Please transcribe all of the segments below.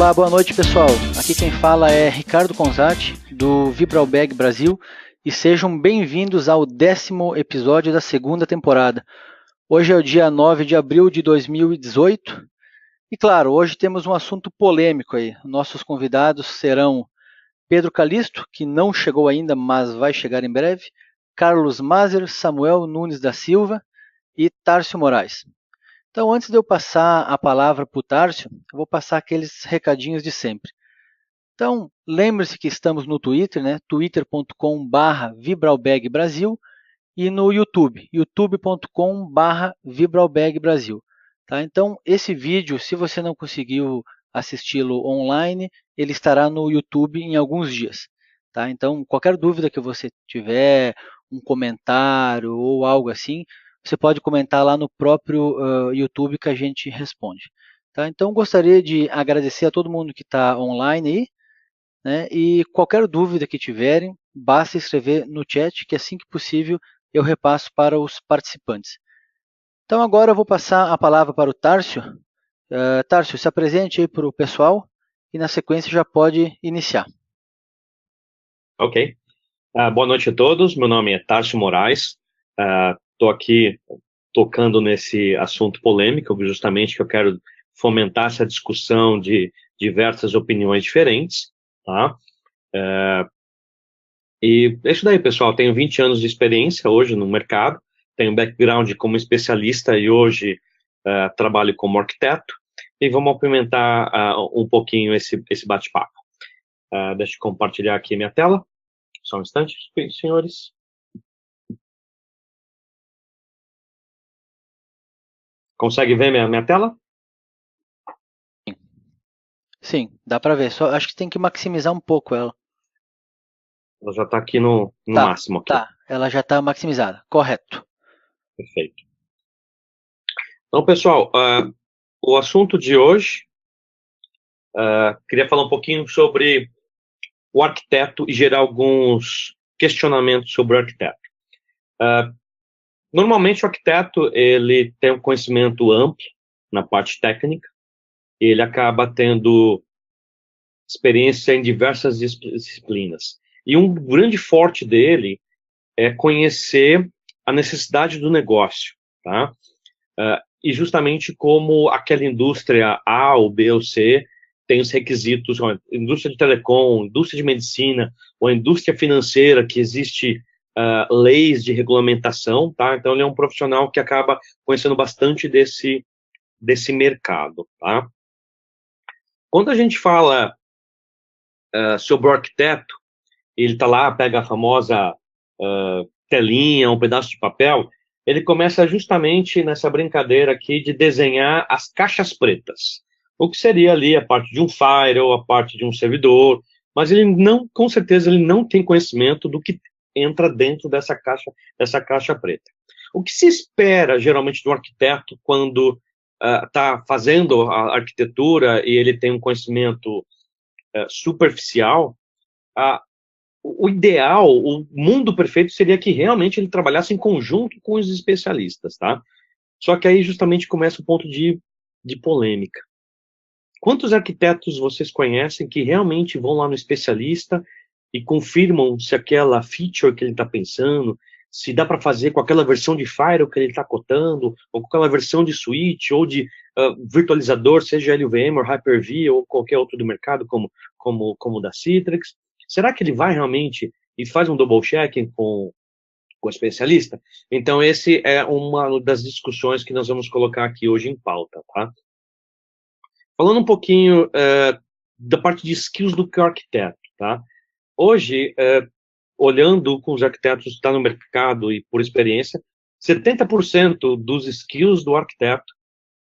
Olá, boa noite pessoal. Aqui quem fala é Ricardo Conzatti, do Vibralbag Brasil, e sejam bem-vindos ao 10º episódio da segunda temporada. Hoje é o dia 9 de abril de 2018 e, claro, hoje temos um assunto polêmico aí. Nossos convidados serão Pedro Calixto, que não chegou ainda, mas vai chegar em breve, Carlos Maser, Samuel Nunes da Silva e Tárcio Moraes. Então, antes de eu passar a palavra para o Tárcio, eu vou passar aqueles recadinhos de sempre. Então, lembre-se que estamos no Twitter, né? twitter.com/vibralbagbrasil e no YouTube, youtube.com/vibralbagbrasil. Tá? Então, esse vídeo, se você não conseguiu assisti-lo online, ele estará no YouTube em alguns dias. Tá? Então, qualquer dúvida que você tiver, um comentário ou algo assim, você pode comentar lá no próprio YouTube que a gente responde. Tá? Então, gostaria de agradecer a todo mundo que está online aí, né? E qualquer dúvida que tiverem, basta escrever no chat, que assim que possível eu repasso para os participantes. Então, agora eu vou passar a palavra para o Tárcio. Tárcio, se apresente aí para o pessoal e na sequência já pode iniciar. Ok. Boa noite a todos. Meu nome é Tárcio Moraes. Estou aqui tocando nesse assunto polêmico, justamente que eu quero fomentar essa discussão de diversas opiniões diferentes. Tá? E é isso daí, pessoal. Tenho 20 anos de experiência hoje no mercado. Tenho background como especialista e hoje trabalho como arquiteto. E vamos apimentar um pouquinho esse bate-papo. Deixa eu compartilhar aqui minha tela. Só um instante, senhores. Consegue ver minha tela? Sim, dá para ver. Só acho que tem que maximizar um pouco ela. Ela já está aqui no máximo. Aqui. Tá, ela já está maximizada. Correto. Perfeito. Então, pessoal, o assunto de hoje, queria falar um pouquinho sobre o arquiteto e gerar alguns questionamentos sobre o arquiteto. Normalmente, o arquiteto ele tem um conhecimento amplo na parte técnica, e ele acaba tendo experiência em diversas disciplinas. E um grande forte dele é conhecer a necessidade do negócio, tá? E justamente como aquela indústria A ou B ou C tem os requisitos, a indústria de telecom, indústria de medicina, ou a indústria financeira, que existe leis de regulamentação, tá? Então ele é um profissional que acaba conhecendo bastante desse mercado, tá? Quando a gente fala sobre o arquiteto, ele está lá, pega a famosa telinha, um pedaço de papel, ele começa justamente nessa brincadeira aqui de desenhar as caixas pretas. O que seria ali a parte de um firewall, a parte de um servidor, mas ele não, com certeza, ele não tem conhecimento do que entra dentro dessa caixa preta. O que se espera, geralmente, do arquiteto quando está fazendo a arquitetura e ele tem um conhecimento superficial, o ideal, o mundo perfeito seria que realmente ele trabalhasse em conjunto com os especialistas, tá? Só que aí justamente começa o ponto de polêmica. Quantos arquitetos vocês conhecem que realmente vão lá no especialista e confirmam se aquela feature que ele está pensando, se dá para fazer com aquela versão de firewall que ele está cotando, ou com aquela versão de switch, ou de virtualizador, seja ele o VMware, Hyper-V, ou qualquer outro do mercado, como o da Citrix? Será que ele vai realmente e faz um double checking com o especialista? Então, esse é uma das discussões que nós vamos colocar aqui hoje em pauta, tá? Falando um pouquinho da parte de skills do arquiteto, tá? Hoje, olhando com os arquitetos que estão no mercado e por experiência, 70% dos skills do arquiteto,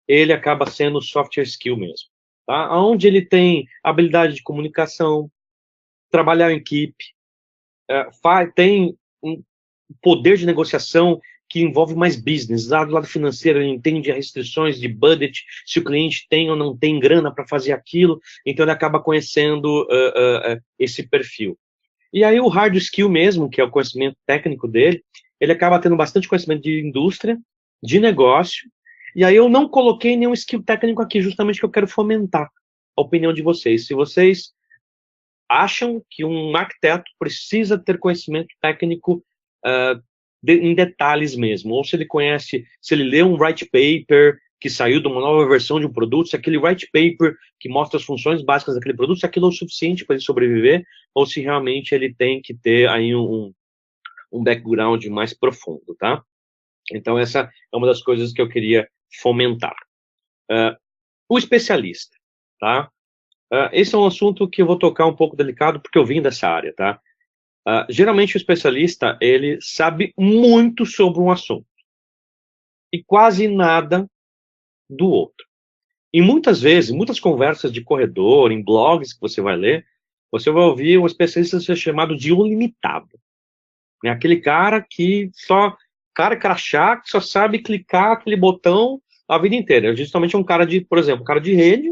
ele acaba sendo software skill mesmo, tá? Onde ele tem habilidade de comunicação, trabalhar em equipe, tem um poder de negociação que envolve mais business. Do lado financeiro, ele entende as restrições de budget, se o cliente tem ou não tem grana para fazer aquilo, então ele acaba conhecendo esse perfil. E aí o hard skill mesmo, que é o conhecimento técnico dele, ele acaba tendo bastante conhecimento de indústria, de negócio, e aí eu não coloquei nenhum skill técnico aqui, justamente que eu quero fomentar. a opinião de vocês. Se vocês acham que um arquiteto precisa ter conhecimento técnico em detalhes mesmo, ou se ele conhece, se ele lê um white paper que saiu de uma nova versão de um produto, se aquele white paper que mostra as funções básicas daquele produto, se aquilo é o suficiente para ele sobreviver, ou se realmente ele tem que ter aí um background mais profundo, tá? Então essa é uma das coisas que eu queria fomentar. O especialista, tá? Esse é um assunto que eu vou tocar um pouco delicado, porque eu vim dessa área, tá? Geralmente o especialista, ele sabe muito sobre um assunto e quase nada do outro. E muitas vezes, muitas conversas de corredor, em blogs que você vai ler, você vai ouvir um especialista ser chamado de um limitado. É aquele cara que só, cara crachá, que só sabe clicar aquele botão a vida inteira. É justamente um cara de, por exemplo, um cara de rede,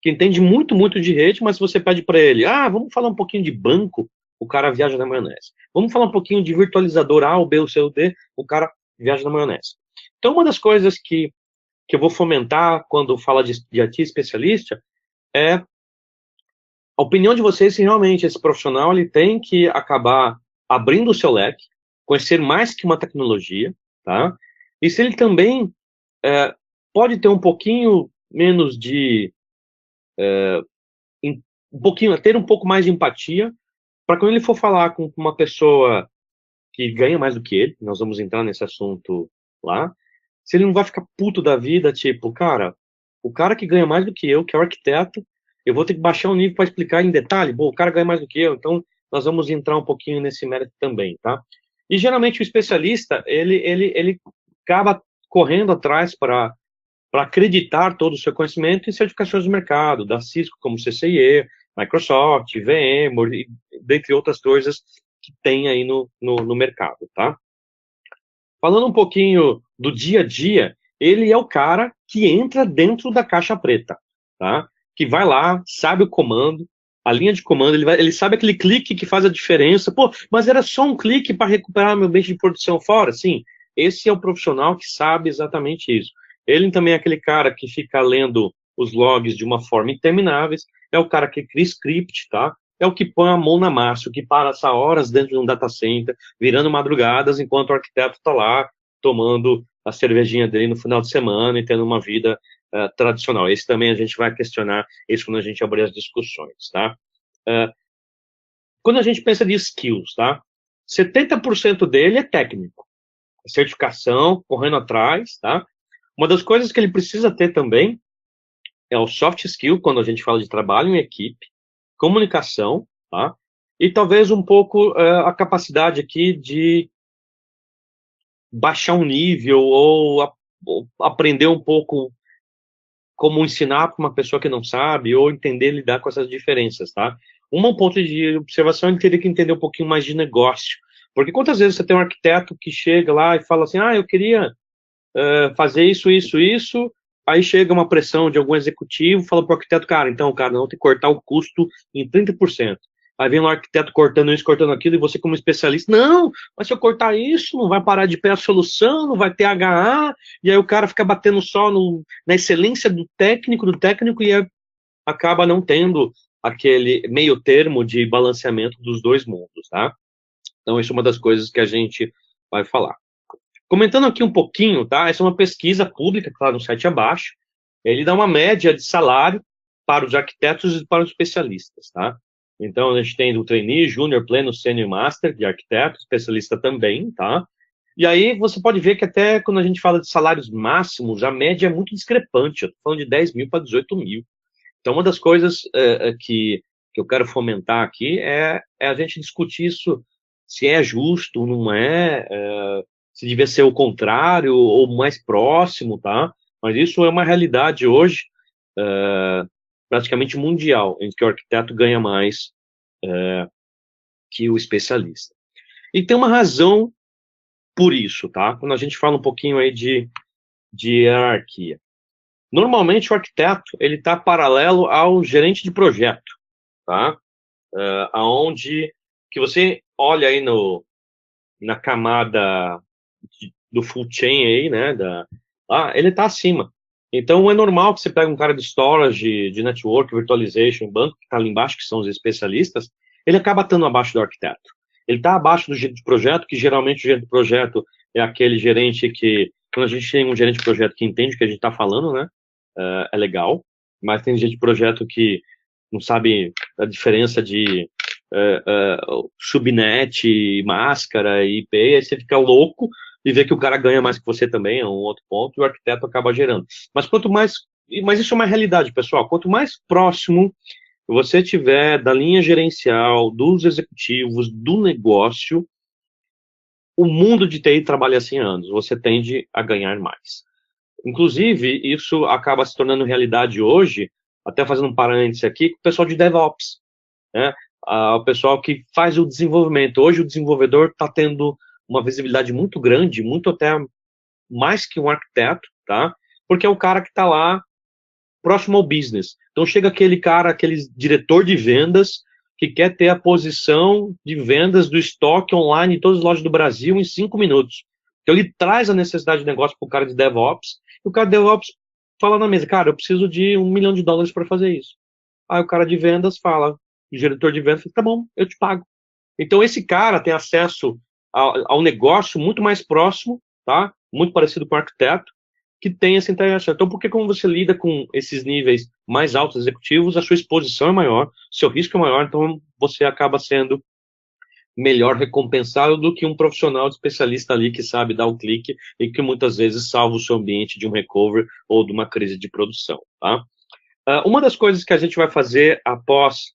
que entende muito, muito de rede, mas se você pede para ele, vamos falar um pouquinho de banco, o cara viaja na maionese. Vamos falar um pouquinho de virtualizador A, o B, o C, o D, o cara viaja na maionese. Então, uma das coisas que eu vou fomentar quando fala de IT especialista é a opinião de vocês se realmente esse profissional ele tem que acabar abrindo o seu leque, conhecer mais que uma tecnologia, tá? E se ele também pode ter um pouquinho menos de ter um pouco mais de empatia, para quando ele for falar com uma pessoa que ganha mais do que ele, nós vamos entrar nesse assunto lá, se ele não vai ficar puto da vida, tipo, cara, o cara que ganha mais do que eu, que é o arquiteto, eu vou ter que baixar o nível para explicar em detalhe, bom, o cara ganha mais do que eu, então nós vamos entrar um pouquinho nesse mérito também, tá? E geralmente o especialista, ele acaba correndo atrás para acreditar todo o seu conhecimento em certificações do mercado, da Cisco, como CCIE, Microsoft, VMware, dentre outras coisas que tem aí no mercado, tá? Falando um pouquinho do dia a dia, ele é o cara que entra dentro da caixa preta, tá? Que vai lá, sabe o comando, a linha de comando, ele sabe aquele clique que faz a diferença. Pô, mas era só um clique para recuperar meu bem de produção fora? Sim, esse é o profissional que sabe exatamente isso. Ele também é aquele cara que fica lendo os logs de uma forma interminável, é o cara que cria script, tá? É o que põe a mão na massa, o que passa horas dentro de um data center, virando madrugadas, enquanto o arquiteto está lá tomando a cervejinha dele no final de semana e tendo uma vida tradicional. Esse também a gente vai questionar isso quando a gente abrir as discussões, tá? Quando a gente pensa de skills, tá? 70% dele é técnico, certificação, correndo atrás, tá? Uma das coisas que ele precisa ter também é o soft skill, quando a gente fala de trabalho em equipe, comunicação, tá? E talvez um pouco a capacidade aqui de baixar um nível ou aprender um pouco como ensinar para uma pessoa que não sabe ou entender lidar com essas diferenças, tá? Um ponto de observação, ele teria que entender um pouquinho mais de negócio. Porque quantas vezes você tem um arquiteto que chega lá e fala assim, eu queria fazer isso, isso, isso, aí chega uma pressão de algum executivo, fala para o arquiteto, cara, então, cara, não tem que cortar o custo em 30%. Aí vem um arquiteto cortando isso, cortando aquilo, e você como especialista, não, mas se eu cortar isso, não vai parar de pé a solução, não vai ter HA, e aí o cara fica batendo só na excelência do técnico, e acaba não tendo aquele meio termo de balanceamento dos dois mundos, tá? Então, isso é uma das coisas que a gente vai falar. Comentando aqui um pouquinho, tá? Essa é uma pesquisa pública, que está no site abaixo. Ele dá uma média de salário para os arquitetos e para os especialistas, tá? Então, a gente tem do trainee, júnior, pleno, sênior e master de arquiteto, especialista também, tá? E aí você pode ver que até quando a gente fala de salários máximos, a média é muito discrepante. Eu estou falando de 10 mil para 18 mil. Então, uma das coisas que eu quero fomentar aqui é a gente discutir isso, se é justo, não é, se devia ser o contrário ou mais próximo, tá? Mas isso é uma realidade hoje praticamente mundial, em que o arquiteto ganha mais que o especialista. E tem uma razão por isso, tá? Quando a gente fala um pouquinho aí de hierarquia. Normalmente o arquiteto, ele está paralelo ao gerente de projeto, tá? Aonde que você olha aí na camada do full chain aí, né? Ele está acima. Então, é normal que você pegue um cara de storage, de network, virtualization, banco, que está ali embaixo, que são os especialistas, ele acaba estando abaixo do arquiteto. Ele está abaixo do gerente de projeto, que geralmente o gerente de projeto é aquele gerente que, quando a gente tem um gerente de projeto que entende o que a gente está falando, né, é legal, mas tem gente de projeto que não sabe a diferença de subnet, máscara, IP, aí você fica louco e vê que o cara ganha mais que você também, é um outro ponto, e o arquiteto acaba gerando. Mas quanto mais, mas isso é uma realidade, pessoal, quanto mais próximo você tiver da linha gerencial, dos executivos, do negócio, o mundo de TI trabalha assim há anos, você tende a ganhar mais. Inclusive, isso acaba se tornando realidade hoje, até fazendo um parênteses aqui, com o pessoal de DevOps, né? O pessoal que faz o desenvolvimento. Hoje o desenvolvedor está tendo uma visibilidade muito grande, muito até mais que um arquiteto, tá? Porque é o cara que está lá próximo ao business. Então chega aquele cara, aquele diretor de vendas, que quer ter a posição de vendas do estoque online em todas as lojas do Brasil em 5 minutos. Então ele traz a necessidade de negócio para o cara de DevOps, e o cara de DevOps fala na mesa, cara, eu preciso de $1 milhão para fazer isso. Aí o cara de vendas fala, o diretor de vendas fala, tá bom, eu te pago. Então esse cara tem acesso ao negócio muito mais próximo, tá? Muito parecido com o arquiteto, que tem essa interação. Então, por que quando você lida com esses níveis mais altos executivos, a sua exposição é maior, seu risco é maior, então você acaba sendo melhor recompensado do que um profissional especialista ali que sabe dar o clique e que muitas vezes salva o seu ambiente de um recovery ou de uma crise de produção, tá? Uma das coisas que a gente vai fazer após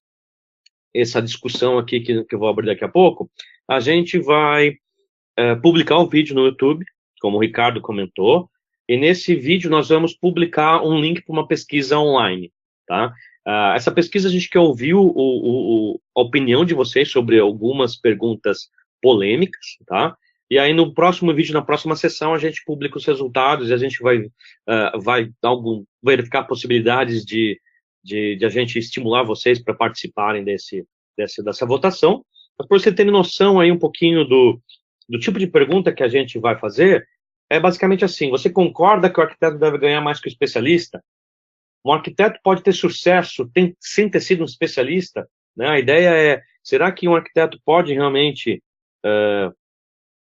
essa discussão aqui que eu vou abrir daqui a pouco, a gente vai publicar um vídeo no YouTube, como o Ricardo comentou, e nesse vídeo nós vamos publicar um link para uma pesquisa online, tá? Essa pesquisa a gente quer ouvir a opinião de vocês sobre algumas perguntas polêmicas, tá? E aí no próximo vídeo, na próxima sessão, a gente publica os resultados e a gente vai verificar possibilidades de a gente estimular vocês para participarem dessa votação. Mas para você ter noção aí um pouquinho do tipo de pergunta que a gente vai fazer, é basicamente assim, você concorda que o arquiteto deve ganhar mais que o especialista? Um arquiteto pode ter sucesso sem ter sido um especialista? Né? A ideia é, será que um arquiteto pode realmente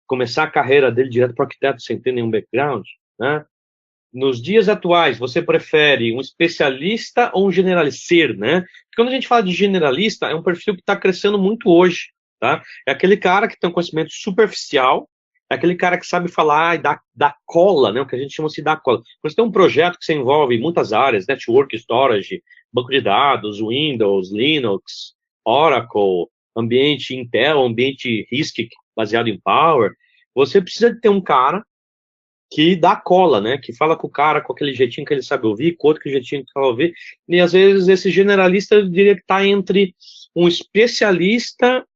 começar a carreira dele direto para o arquiteto sem ter nenhum background? Né? Nos dias atuais, você prefere um especialista ou um generalista? Ser, né? Porque quando a gente fala de generalista, é um perfil que está crescendo muito hoje, tá? É aquele cara que tem um conhecimento superficial, é aquele cara que sabe falar da cola, né? O que a gente chama de da cola. Você tem um projeto que se envolve muitas áreas, network, storage, banco de dados, Windows, Linux, Oracle, ambiente Intel, ambiente RISC baseado em Power, você precisa ter um cara que dá cola, né? Que fala com o cara com aquele jeitinho que ele sabe ouvir, com outro que jeitinho que ele sabe ouvir. E às vezes esse generalista, eu diria que está entre um especialista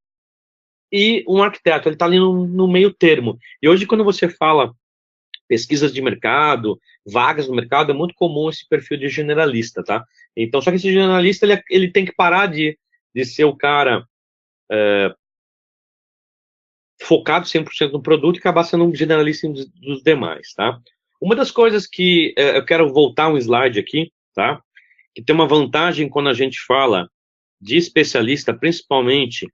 e um arquiteto. Ele está ali no meio termo. E hoje, quando você fala pesquisas de mercado, vagas no mercado, é muito comum esse perfil de generalista, tá? Então, só que esse generalista, ele tem que parar de ser o cara focado 100% no produto e acabar sendo um generalista dos demais, tá? Uma das coisas que eu quero voltar um slide aqui, tá? Que tem uma vantagem quando a gente fala de especialista, principalmente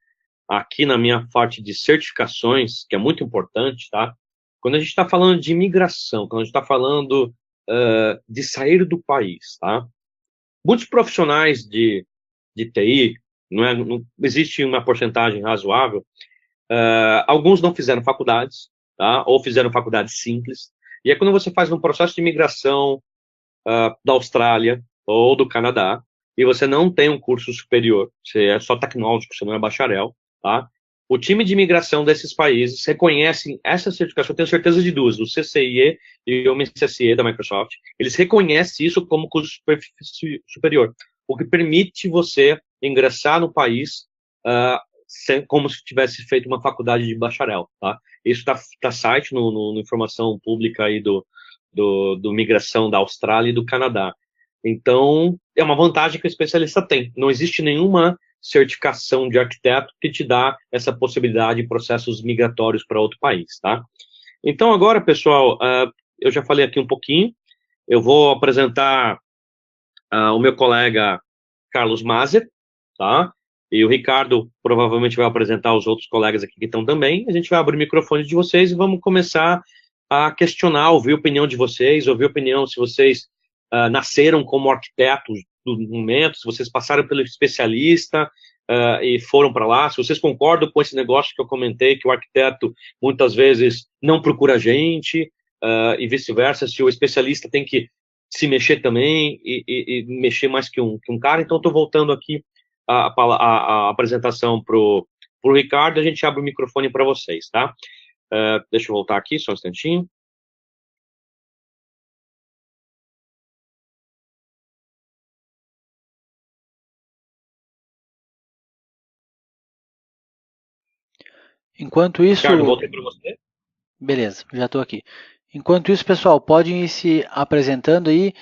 aqui na minha parte de certificações, que é muito importante, tá? Quando a gente está falando de imigração, quando a gente está falando de sair do país, tá? Muitos profissionais de TI, não existe uma porcentagem razoável, alguns não fizeram faculdades, tá? Ou fizeram faculdades simples. E é quando você faz um processo de imigração da Austrália ou do Canadá, e você não tem um curso superior, você é só tecnológico, você não é bacharel, tá? O time de imigração desses países reconhecem essa certificação, eu tenho certeza de duas, o CCIE e o MCSE da Microsoft, eles reconhecem isso como curso superior, o que permite você ingressar no país como se tivesse feito uma faculdade de bacharel, tá? Isso tá site no informação pública aí do migração da Austrália e do Canadá. Então, é uma vantagem que o especialista tem. Não existe nenhuma certificação de arquiteto que te dá essa possibilidade de processos migratórios para outro país, tá? Então, agora, pessoal, eu já falei aqui um pouquinho, eu vou apresentar o meu colega Carlos Mazer, tá? E o Ricardo provavelmente vai apresentar os outros colegas aqui que estão também. A gente vai abrir o microfone de vocês e vamos começar a questionar, ouvir a opinião de vocês, ouvir a opinião se vocês nasceram como arquitetos do momento, se vocês passaram pelo especialista e foram para lá, se vocês concordam com esse negócio que eu comentei, que o arquiteto muitas vezes não procura a gente, e vice-versa, se o especialista tem que se mexer também e mexer mais que um cara. Então, estou voltando aqui a apresentação para o Ricardo, a gente abre o microfone para vocês, tá? Deixa eu voltar aqui, só um instantinho. Enquanto isso... Ricardo, voltei para você. Beleza, já estou aqui. Enquanto isso, pessoal, podem ir se apresentando aí.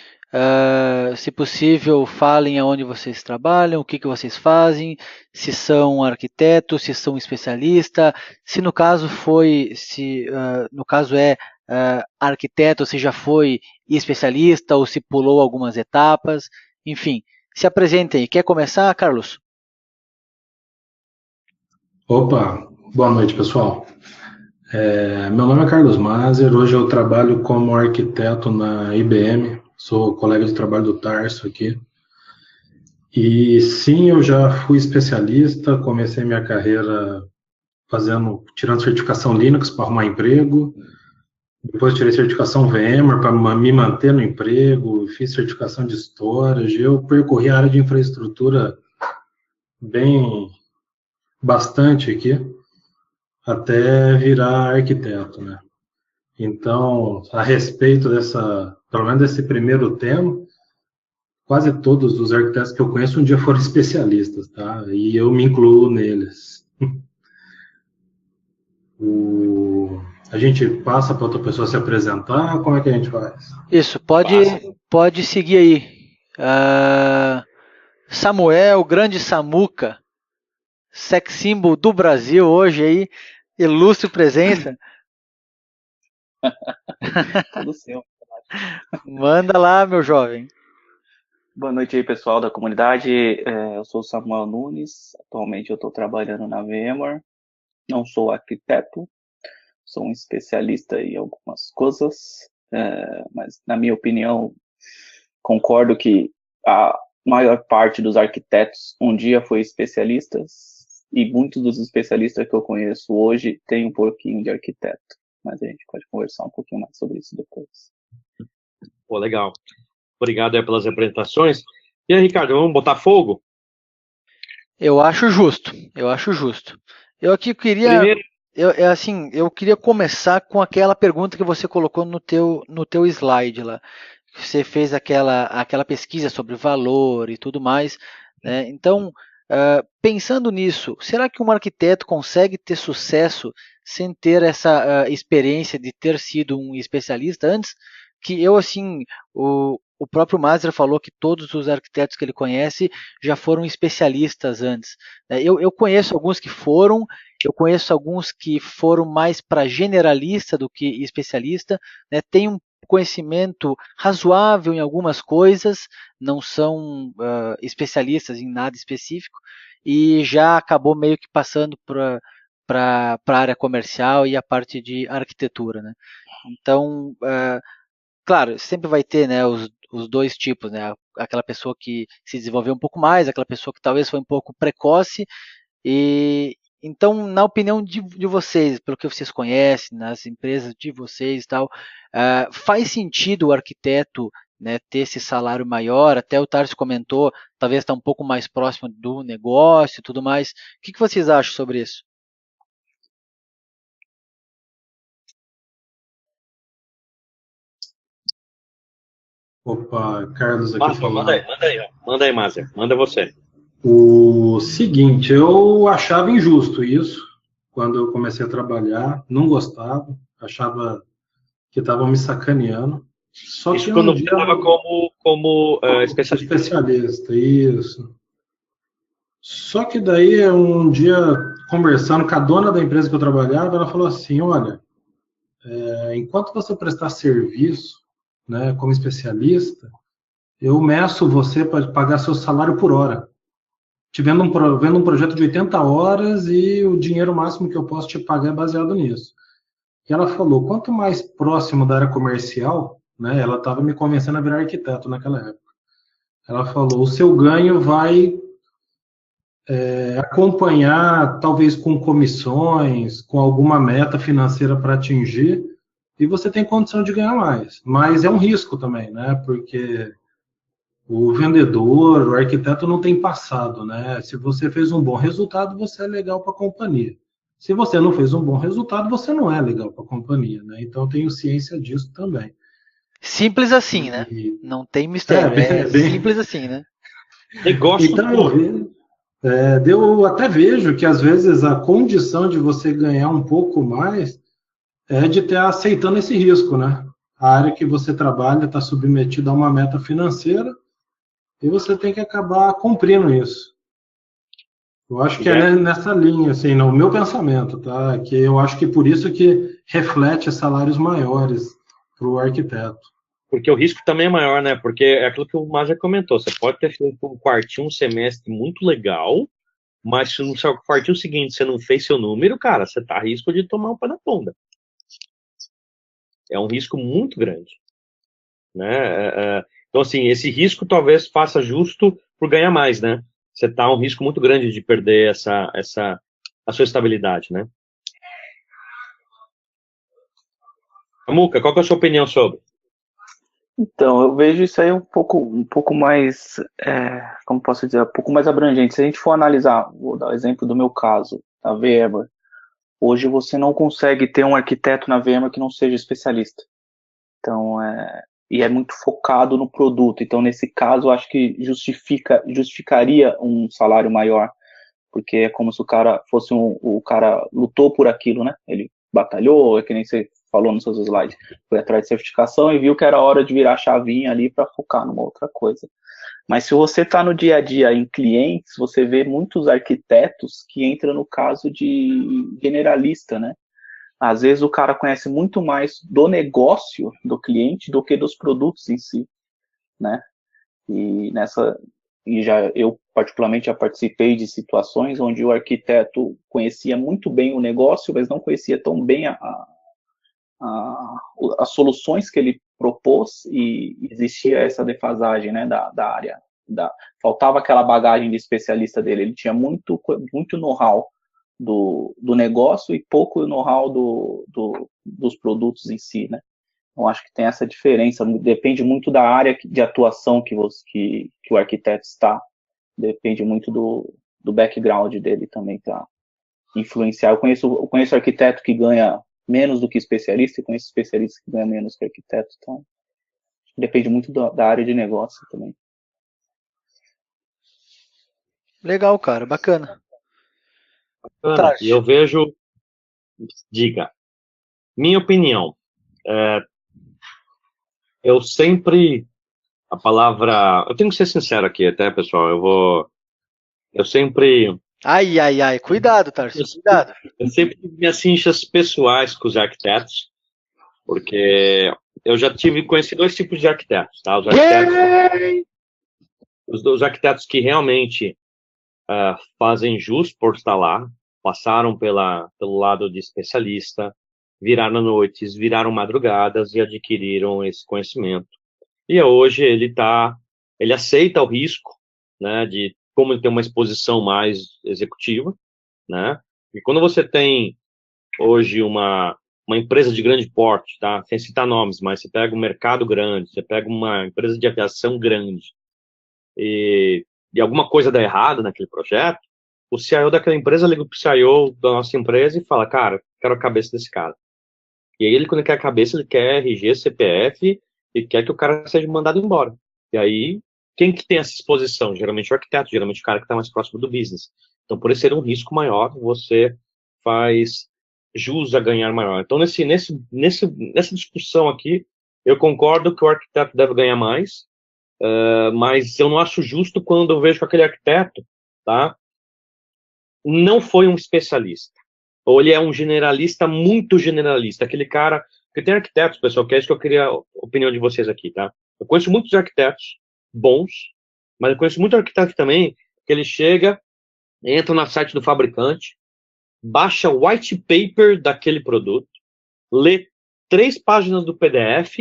Se possível, falem aonde vocês trabalham, o que vocês fazem, se são arquitetos, se são especialistas, se no caso é arquiteto, se já foi especialista ou se pulou algumas etapas, enfim, se apresentem. Quer começar, Carlos? Opa, boa noite, pessoal. Meu nome é Carlos Mazer, hoje eu trabalho como arquiteto na IBM, sou colega de trabalho do Tarso aqui. E sim, eu já fui especialista, comecei minha carreira tirando certificação Linux para arrumar emprego, depois tirei certificação VMware para me manter no emprego, fiz certificação de storage, eu percorri a área de infraestrutura bastante aqui, até virar arquiteto, né? Então, a respeito pelo menos desse primeiro tema, quase todos os arquitetos que eu conheço um dia foram especialistas, tá? E eu me incluo neles. A gente passa para outra pessoa se apresentar, como é que a gente faz? Isso, pode seguir aí. Samuel, grande Samuca, sex symbol do Brasil hoje aí, ilustre presença. Tudo seu. Manda lá, meu jovem. Boa noite aí, pessoal da comunidade. Eu sou o Samuel Nunes. Atualmente eu estou trabalhando na VMware. Não sou arquiteto, sou um especialista em algumas coisas, mas na minha opinião concordo que a maior parte dos arquitetos um dia foi especialistas e muitos dos especialistas que eu conheço hoje têm um pouquinho de arquiteto. Mas a gente pode conversar um pouquinho mais sobre isso depois. Pô, legal. Obrigado aí pelas apresentações. E aí, Ricardo, vamos botar fogo? Eu acho justo. Eu aqui queria... Primeiro... eu queria começar com aquela pergunta que você colocou no teu slide lá. Você fez aquela pesquisa sobre valor e tudo mais, né? Então, pensando nisso, será que um arquiteto consegue ter sucesso sem ter essa experiência de ter sido um especialista antes? Que eu, assim, o próprio Mazer falou que todos os arquitetos que ele conhece já foram especialistas antes. Eu conheço alguns que foram, eu conheço alguns que foram mais para generalista do que especialista, né? Tem um conhecimento razoável em algumas coisas, não são especialistas em nada específico, e já acabou meio que passando para a área comercial e a parte de arquitetura, né? Então, claro, sempre vai ter, né, os dois tipos, né? Aquela pessoa que se desenvolveu um pouco mais, aquela pessoa que talvez foi um pouco precoce. E então, na opinião de vocês, pelo que vocês conhecem, nas empresas de vocês e tal, faz sentido o arquiteto, né, ter esse salário maior? Até o Tarso comentou, talvez está um pouco mais próximo do negócio e tudo mais. O que vocês acham sobre isso? Opa, Carlos aqui falando. Manda aí, Mazer. Manda você. O seguinte, eu achava injusto isso quando eu comecei a trabalhar, não gostava, achava que estavam me sacaneando. Só isso que quando você estava como especialista. Isso. Só que daí, um dia, conversando com a dona da empresa que eu trabalhava, ela falou assim, olha, enquanto você prestar serviço, né, como especialista, eu meço você para pagar seu salário por hora. Vendo um projeto de 80 horas e o dinheiro máximo que eu posso te pagar é baseado nisso. E ela falou, quanto mais próximo da área comercial, né, ela estava me convencendo a virar arquiteto naquela época. Ela falou, o seu ganho vai acompanhar, talvez com comissões, com alguma meta financeira para atingir, e você tem condição de ganhar mais. Mas é um risco também, né? Porque o vendedor, o arquiteto não tem passado, né? Se você fez um bom resultado, você é legal para a companhia. Se você não fez um bom resultado, você não é legal para a companhia, né? Então eu tenho ciência disso também. Simples assim, né? Não tem mistério. Simples assim, né? Negócio então, eu até vejo que às vezes a condição de você ganhar um pouco mais é de estar aceitando esse risco, né? A área que você trabalha está submetida a uma meta financeira e você tem que acabar cumprindo isso. Eu acho que é nessa linha, assim, no meu pensamento, tá? Que eu acho que por isso que reflete salários maiores para o arquiteto. Porque o risco também é maior, né? Porque é aquilo que o Maza comentou. Você pode ter feito um quartinho, um semestre muito legal, mas se no seu quartinho seguinte você não fez seu número, cara, você tá a risco de tomar um pé na bunda. É um risco muito grande, né? Então, assim, esse risco talvez faça justo por ganhar mais, né? Você tá a um risco muito grande de perder a sua estabilidade, né? Amuca, qual que é a sua opinião sobre? Então, eu vejo isso aí um pouco mais, como posso dizer, um pouco mais abrangente. Se a gente for analisar, vou dar o exemplo do meu caso, a VMware. Hoje você não consegue ter um arquiteto na VMware que não seja especialista. Então, e é muito focado no produto. Então, nesse caso, eu acho que justificaria um salário maior, porque é como se o cara fosse o cara lutou por aquilo, né? Ele batalhou, é que nem você falou nos seus slides, foi atrás de certificação e viu que era hora de virar a chavinha ali para focar numa outra coisa. Mas se você está no dia a dia em clientes, você vê muitos arquitetos que entram no caso de generalista, né? Às vezes o cara conhece muito mais do negócio do cliente do que dos produtos em si, né? Eu particularmente já participei de situações onde o arquiteto conhecia muito bem o negócio, mas não conhecia tão bem as soluções que ele propôs e existia essa defasagem, né, da área. Faltava aquela bagagem de especialista dele. Ele tinha muito know-how do negócio e pouco know-how dos produtos em si, né? Eu acho que tem essa diferença, depende muito da área de atuação que o arquiteto está, depende muito do background dele também para influenciar. Eu conheço arquiteto que ganha menos do que especialista e conheço especialista que ganha menos que arquiteto, então depende muito da área de negócio também. Legal, cara, bacana. Bacana. E eu vejo, diga, minha opinião, eu sempre, eu tenho que ser sincero aqui até, pessoal, eu sempre... Ai, cuidado, Tarso, cuidado. Eu sempre tive minhas rinchas pessoais com os arquitetos, porque eu já conheci dois tipos de arquitetos, tá? Os arquitetos que realmente fazem jus por estar lá, passaram pelo lado de especialista, viraram noites, viraram madrugadas e adquiriram esse conhecimento. E hoje ele aceita o risco, né, de como ele tem uma exposição mais executiva, né? E quando você tem hoje uma empresa de grande porte, tá? Sem citar nomes, mas você pega um mercado grande, você pega uma empresa de aviação grande e alguma coisa dá errado naquele projeto, o CIO daquela empresa liga pro CIO da nossa empresa e fala, cara, quero a cabeça desse cara. E aí quando ele quer a cabeça, ele quer RG, CPF e quer que o cara seja mandado embora. E aí, quem que tem essa exposição? Geralmente o arquiteto, geralmente o cara que está mais próximo do business. Então, por esse ser um risco maior, você faz jus a ganhar maior. Então, nessa discussão aqui, eu concordo que o arquiteto deve ganhar mais, mas eu não acho justo quando eu vejo que aquele arquiteto, tá, não foi um especialista. Ou ele é um generalista, muito generalista. Aquele cara Porque tem arquitetos, pessoal, que é isso que eu queria a opinião de vocês aqui, tá? Eu conheço muitos arquitetos bons, mas eu conheço muito arquiteto também que ele chega, entra no site do fabricante, baixa o white paper daquele produto, lê 3 páginas do PDF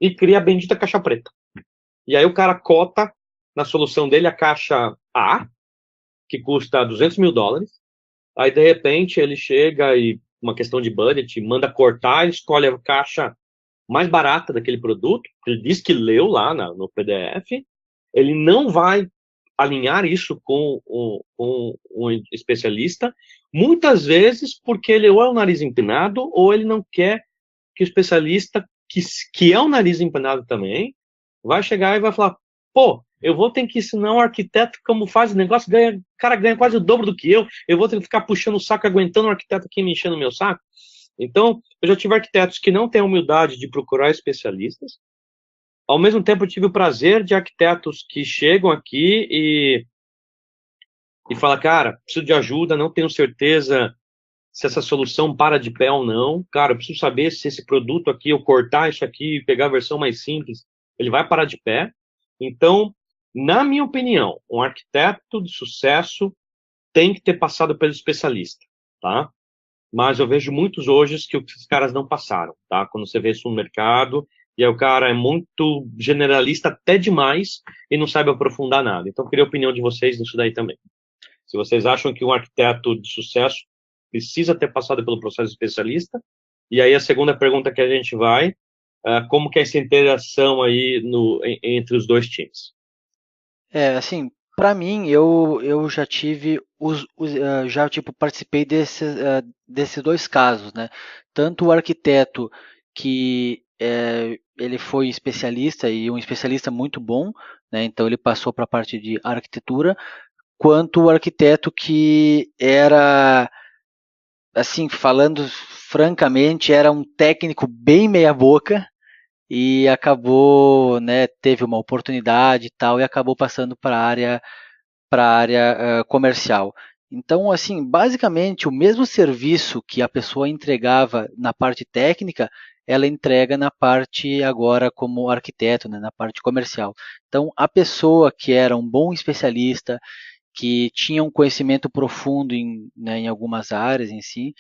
e cria a bendita caixa preta. E aí o cara cota na solução dele a caixa A, que custa $200 mil. Aí, de repente, ele chega e, uma questão de budget, manda cortar, escolhe a caixa mais barata daquele produto, ele diz que leu lá no PDF, ele não vai alinhar isso com um especialista, muitas vezes porque ele ou é o nariz empinado, ou ele não quer que o especialista, que é o nariz empinado também, vai chegar e vai falar, pô, eu vou ter que ensinar um arquiteto como faz o negócio, o cara ganha quase o dobro do que eu vou ter que ficar puxando o saco, aguentando o arquiteto aqui me enchendo o meu saco. Então, eu já tive arquitetos que não têm a humildade de procurar especialistas. Ao mesmo tempo, eu tive o prazer de arquitetos que chegam aqui e falam, cara, preciso de ajuda, não tenho certeza se essa solução para de pé ou não. Cara, eu preciso saber se esse produto aqui, eu cortar isso aqui e pegar a versão mais simples, ele vai parar de pé. Então, na minha opinião, um arquiteto de sucesso tem que ter passado pelo especialista, tá? Mas eu vejo muitos hoje que os caras não passaram, tá? Quando você vê isso no mercado, e aí o cara é muito generalista até demais e não sabe aprofundar nada. Então, eu queria a opinião de vocês nisso daí também. Se vocês acham que um arquiteto de sucesso precisa ter passado pelo processo especialista, e aí a segunda pergunta que a gente vai, como que é essa interação aí entre os dois times? Assim, para mim, eu já tive já tipo participei desses dois casos, né? Tanto o arquiteto que ele foi especialista e um especialista muito bom, né? Então ele passou para a parte de arquitetura, quanto o arquiteto que era, assim, falando francamente, era um técnico bem meia boca e acabou, né, teve uma oportunidade e tal, e acabou passando para a área comercial. Então, assim, basicamente o mesmo serviço que a pessoa entregava na parte técnica, ela entrega na parte agora como arquiteto, né, na parte comercial. Então, a pessoa que era um bom especialista, que tinha um conhecimento profundo né, em algumas áreas em si,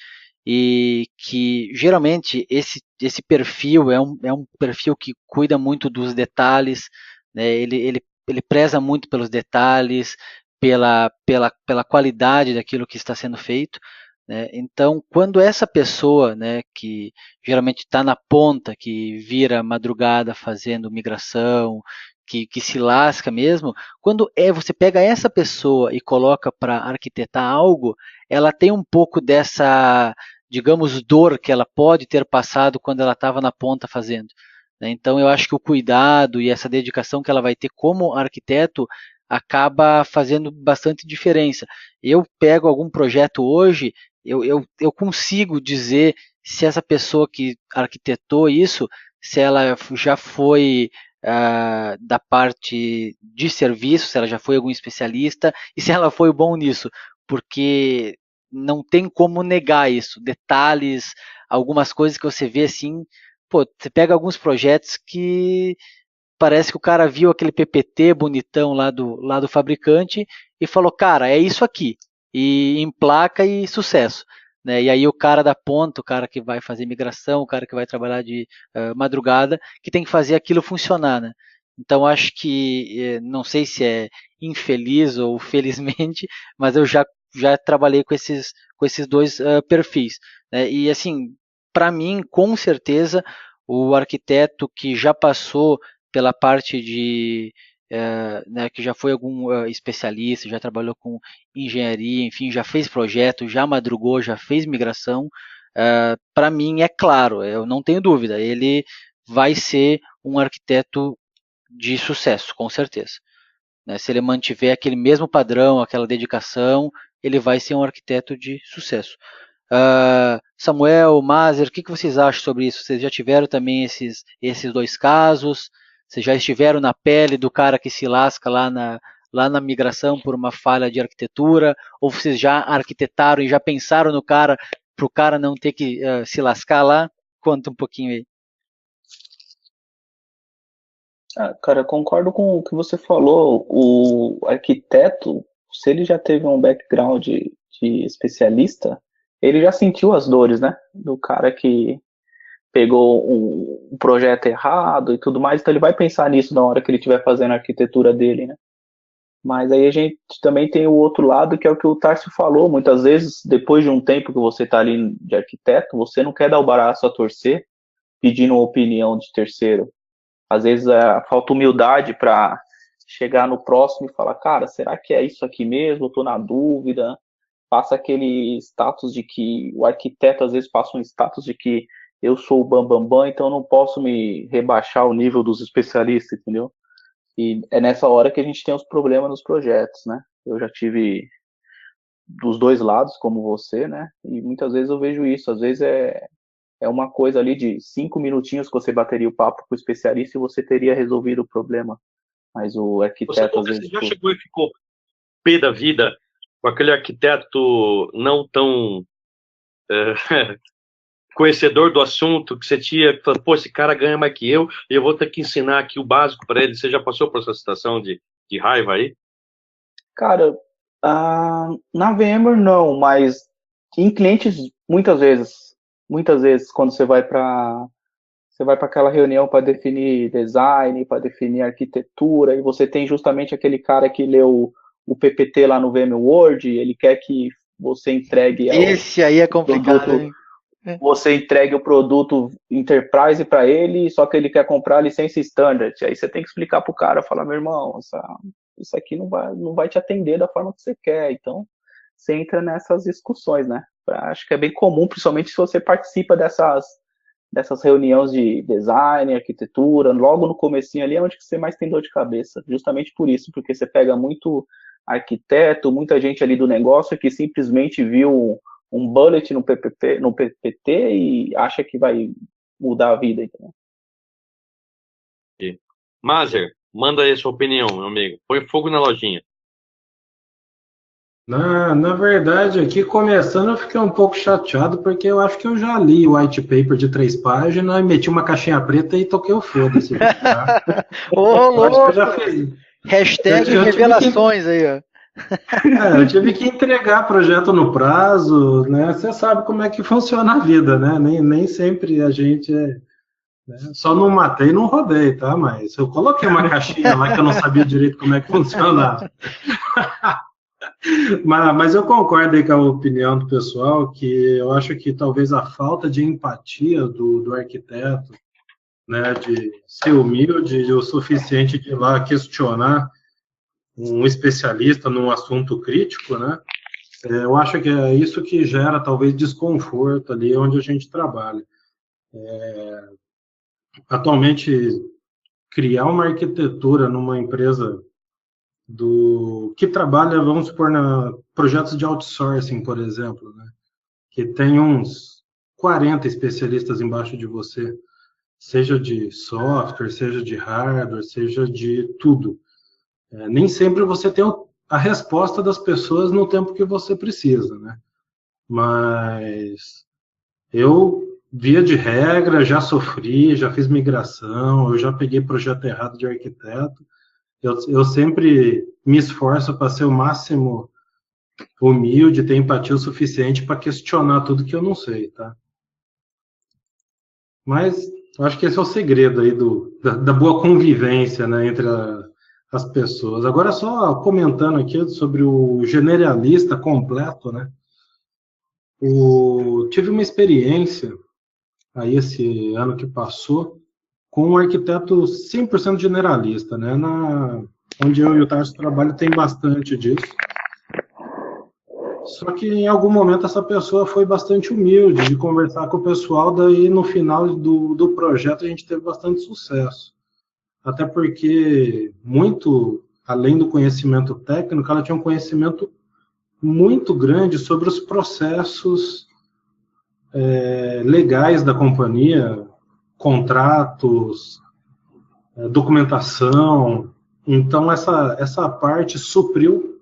e que geralmente esse perfil é um perfil que cuida muito dos detalhes, né, ele preza muito pelos detalhes, pela qualidade daquilo que está sendo feito. Né? Então, quando essa pessoa, né, que geralmente está na ponta, que vira madrugada fazendo migração, que se lasca mesmo, quando você pega essa pessoa e coloca para arquitetar algo, ela tem um pouco dessa, digamos, dor que ela pode ter passado quando ela estava na ponta fazendo. Né? Então, eu acho que o cuidado e essa dedicação que ela vai ter como arquiteto acaba fazendo bastante diferença. Eu pego algum projeto hoje, eu consigo dizer se essa pessoa que arquitetou isso, se ela já foi da parte de serviço, se ela já foi algum especialista e se ela foi bom nisso, porque não tem como negar isso. Detalhes, algumas coisas que você vê assim, pô, você pega alguns projetos que parece que o cara viu aquele PPT bonitão lá do fabricante e falou, cara, é isso aqui. E emplaca e sucesso. Né? E aí o cara da ponta, o cara que vai fazer migração, o cara que vai trabalhar de madrugada, que tem que fazer aquilo funcionar. Né? Então acho que, não sei se é infeliz ou felizmente, mas eu já trabalhei com esses dois perfis. Né? E assim, para mim, com certeza, o arquiteto que já passou pela parte de né, que já foi algum especialista, já trabalhou com engenharia, enfim, já fez projeto, já madrugou, já fez migração, para mim é claro, eu não tenho dúvida, ele vai ser um arquiteto de sucesso, com certeza. Né? Se ele mantiver aquele mesmo padrão, aquela dedicação, ele vai ser um arquiteto de sucesso. Samuel, Mazer, o que vocês acham sobre isso? Vocês já tiveram também esses dois casos? Vocês já estiveram na pele do cara que se lasca lá na migração por uma falha de arquitetura? Ou vocês já arquitetaram e já pensaram no cara para o cara não ter que se lascar lá? Conta um pouquinho aí. Cara, eu concordo com o que você falou. O arquiteto, se ele já teve um background de especialista, ele já sentiu as dores, né? Do cara que pegou um projeto errado e tudo mais, então ele vai pensar nisso na hora que ele estiver fazendo a arquitetura dele, né? Mas aí a gente também tem o outro lado, que é o que o Tarcio falou. Muitas vezes, depois de um tempo que você está ali de arquiteto, você não quer dar o braço a torcer pedindo uma opinião de terceiro. Às vezes falta humildade para chegar no próximo e falar, cara, será que é isso aqui mesmo? Eu tô na dúvida. Passa aquele status de que o arquiteto às vezes passa um status de que eu sou o bambambam, então eu não posso me rebaixar o nível dos especialistas, entendeu? E é nessa hora que a gente tem os problemas nos projetos, né? Eu já tive dos dois lados, como você, né? E muitas vezes eu vejo isso. Às vezes é uma coisa ali de 5 minutinhos que você bateria o papo com o especialista e você teria resolvido o problema. Mas o arquiteto, às vezes... Você já chegou e ficou pé da vida com aquele arquiteto não tão conhecedor do assunto, que você tinha, pô, esse cara ganha mais que eu, e eu vou ter que ensinar aqui o básico para ele. Você já passou por essa situação de raiva aí? Cara, na VMware não, mas em clientes muitas vezes quando você vai para aquela reunião para definir design, para definir arquitetura, e você tem justamente aquele cara que leu o PPT lá no VMword, ele quer que você entregue Esse aí é complicado, produto, você entregue o produto Enterprise para ele, só que ele quer comprar a licença Standard. Aí você tem que explicar para o cara, falar, meu irmão, isso aqui não vai te atender da forma que você quer. Então, você entra nessas discussões, né? Acho que é bem comum, principalmente se você participa dessas reuniões de design, arquitetura, logo no comecinho ali é onde você mais tem dor de cabeça. Justamente por isso, porque você pega muito arquiteto, muita gente ali do negócio que simplesmente viu um bullet no PPT e acha que vai mudar a vida. Então. Maser, manda aí a sua opinião, meu amigo. Põe fogo na lojinha. Na verdade, aqui começando, eu fiquei um pouco chateado, porque eu acho que eu já li o white paper de 3 páginas, meti uma caixinha preta e toquei o foda-se. Ô, louco! Hashtag revelações aí, ó. Eu tive que entregar projeto no prazo, né? Você sabe como é que funciona a vida, né? Nem sempre a gente né? Só não matei e não rodei, tá? Mas eu coloquei uma caixinha lá que eu não sabia direito como é que funcionava. Mas eu concordo aí com a opinião do pessoal, que eu acho que talvez a falta de empatia do arquiteto, né, de ser humilde o suficiente de ir lá questionar um especialista num assunto crítico, né? Eu acho que é isso que gera talvez desconforto ali onde a gente trabalha. Atualmente, criar uma arquitetura numa empresa que trabalha, vamos supor, projetos de outsourcing, por exemplo, né? Que tem uns 40 especialistas embaixo de você, seja de software, seja de hardware, seja de tudo. Nem sempre você tem a resposta das pessoas no tempo que você precisa, né? Mas eu, via de regra, já sofri, já fiz migração, eu já peguei projeto errado de arquiteto. Eu sempre me esforço para ser o máximo humilde, ter empatia o suficiente para questionar tudo que eu não sei, tá? Mas eu acho que esse é o segredo aí da boa convivência, né, entre as pessoas. Agora, só comentando aqui sobre o generalista completo, né? Tive uma experiência aí esse ano que passou com um arquiteto 100% generalista, né? Onde eu e o Tarso trabalham tem bastante disso. Só que em algum momento essa pessoa foi bastante humilde de conversar com o pessoal, daí no final do projeto a gente teve bastante sucesso. Até porque, muito além do conhecimento técnico, ela tinha um conhecimento muito grande sobre os processos legais da companhia, contratos, documentação. Então, essa parte supriu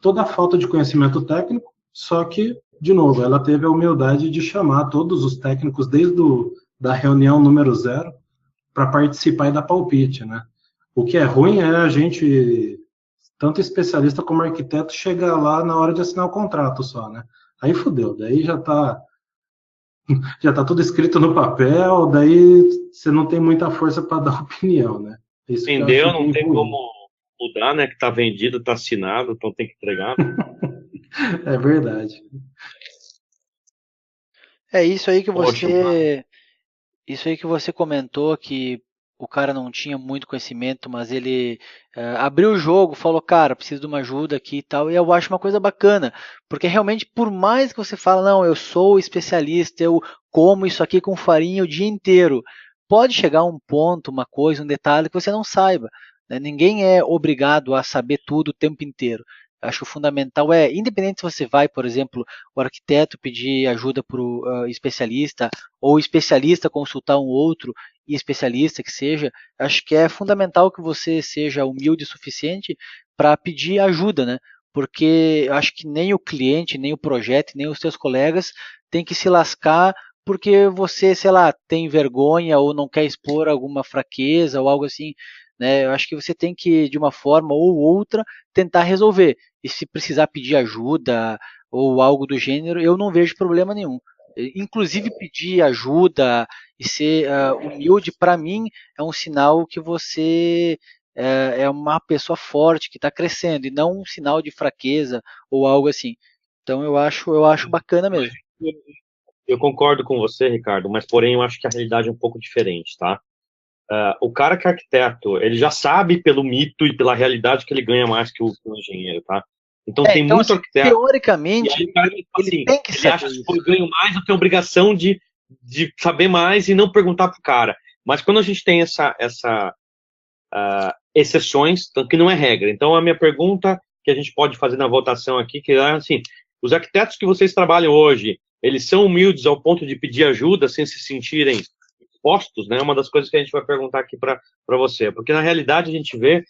toda a falta de conhecimento técnico, só que, de novo, ela teve a humildade de chamar todos os técnicos, desde da reunião número 0 para participar e dar palpite, né? O que é ruim é a gente, tanto especialista como arquiteto, chegar lá na hora de assinar o contrato só, né? Aí fudeu, daí já tá tudo escrito no papel, daí você não tem muita força para dar opinião, né? Isso que eu acho Vendeu, não bem tem ruim. como mudar, né? Que tá vendido, tá assinado, então tem que entregar. É verdade. É isso aí que Poxa, você comentou que o cara não tinha muito conhecimento, mas ele abriu o jogo, falou, cara, preciso de uma ajuda aqui e tal, e eu acho uma coisa bacana, porque realmente por mais que você fale, não, eu sou especialista, eu como isso aqui com farinha o dia inteiro, pode chegar um ponto, uma coisa, um detalhe que você não saiba, né? Ninguém é obrigado a saber tudo o tempo inteiro. Acho que o fundamental é, independente se você vai, por exemplo, o arquiteto pedir ajuda para o especialista, ou o especialista consultar um outro especialista que seja, acho que é fundamental que você seja humilde o suficiente para pedir ajuda, né? Porque acho que nem o cliente, nem o projeto, nem os seus colegas têm que se lascar porque você, sei lá, tem vergonha ou não quer expor alguma fraqueza ou algo assim, né? Eu acho que você tem que, de uma forma ou outra, tentar resolver. E se precisar pedir ajuda ou algo do gênero, eu não vejo problema nenhum. Inclusive pedir ajuda e ser humilde, para mim, é um sinal que você é uma pessoa forte, que está crescendo, e não um sinal de fraqueza ou algo assim. Então eu acho bacana mesmo. eu concordo com você, Ricardo, mas porém eu acho que a realidade é um pouco diferente, tá? O cara que é arquiteto, ele já sabe pelo mito e pela realidade que ele ganha mais que o engenheiro, tá? Então tem Então, muito assim, arquiteto, e teoricamente, aí o cara, ele assim, tem que ele acha saber que, pô, eu isso. ganho mais, eu tenho obrigação de saber mais e não perguntar pro cara. Mas quando a gente tem essa exceções, tanto que não é regra. Então, a minha pergunta que a gente pode fazer na votação aqui, que é assim, os arquitetos que vocês trabalham hoje, eles são humildes ao ponto de pedir ajuda sem se sentirem expostos, né? Uma das coisas que a gente vai perguntar aqui para você, porque na realidade a gente vê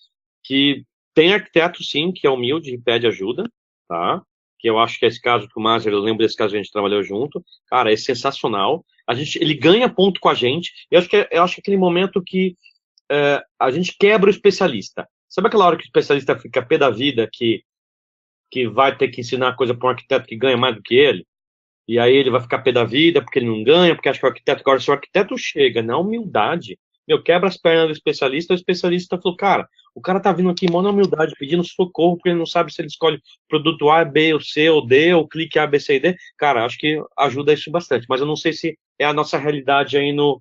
que tem arquiteto, sim, que é humilde e pede ajuda, tá? Que eu acho que é esse caso que o Maser, eu lembro desse caso que a gente trabalhou junto, cara, é sensacional. Ele ganha ponto com a gente. Eu acho que é aquele momento que a gente quebra o especialista. Sabe aquela hora que o especialista fica pé da vida, que vai ter que ensinar coisa para um arquiteto que ganha mais do que ele? E aí ele vai ficar pé da vida porque ele não ganha, porque acha que o arquiteto... Agora, se o arquiteto chega na humildade, quebra as pernas do especialista, o especialista falou, cara, o cara tá vindo aqui, mó na humildade, pedindo socorro, porque ele não sabe se ele escolhe produto A, B, ou C, ou D, ou clique A, B, C e D. Cara, acho que ajuda isso bastante, mas eu não sei se é a nossa realidade aí no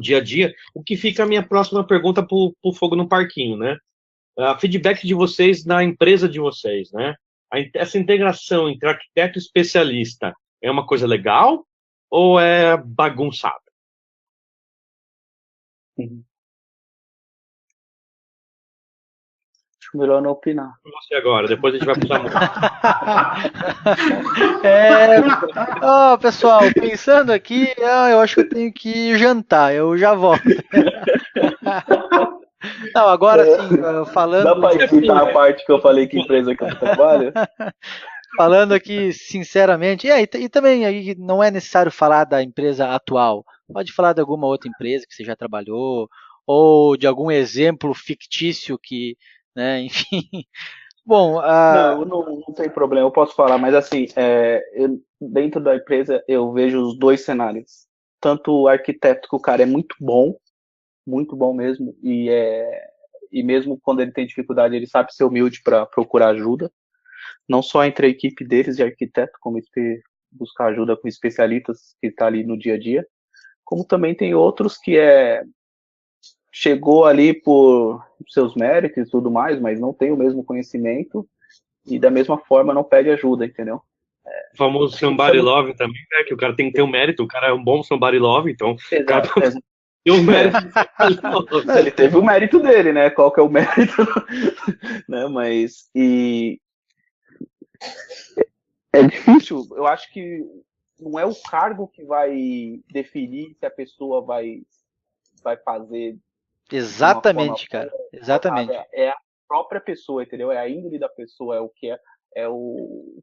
dia a dia. O que fica a minha próxima pergunta para o Fogo no Parquinho, né? Feedback de vocês na empresa de vocês, né? Essa integração entre arquiteto e especialista é uma coisa legal ou é bagunçada? Acho melhor não opinar. Você agora, depois a gente vai para Pessoal, pensando aqui, eu acho que eu tenho que jantar, eu já volto. Não, agora sim, Dá falando. pra explicar a parte que eu falei que empresa que eu trabalho? Falando aqui sinceramente, e também aí não é necessário falar da empresa atual. Pode falar de alguma outra empresa que você já trabalhou, ou de algum exemplo fictício que, né, enfim. Bom, Não, não tem problema, eu posso falar, mas assim, dentro da empresa eu vejo os dois cenários. Tanto o arquiteto, que o cara é muito bom mesmo, e mesmo quando ele tem dificuldade, ele sabe ser humilde para procurar ajuda, não só entre a equipe deles de arquiteto, como buscar ajuda com especialistas que está ali no dia a dia, como também tem outros que chegou ali por seus méritos e tudo mais, mas não tem o mesmo conhecimento e da mesma forma não pede ajuda, entendeu? o famoso somebody love também, né? Que o cara tem que ter um mérito, o cara é um bom somebody love, então o cara tem um mérito. Não, ele teve o mérito dele, né? Qual que é o mérito? Né? Mas é difícil. Eu acho que não é o cargo que vai definir se a pessoa vai fazer de uma forma exatamente, cara, exatamente. é a própria pessoa, entendeu? É a índole da pessoa, é o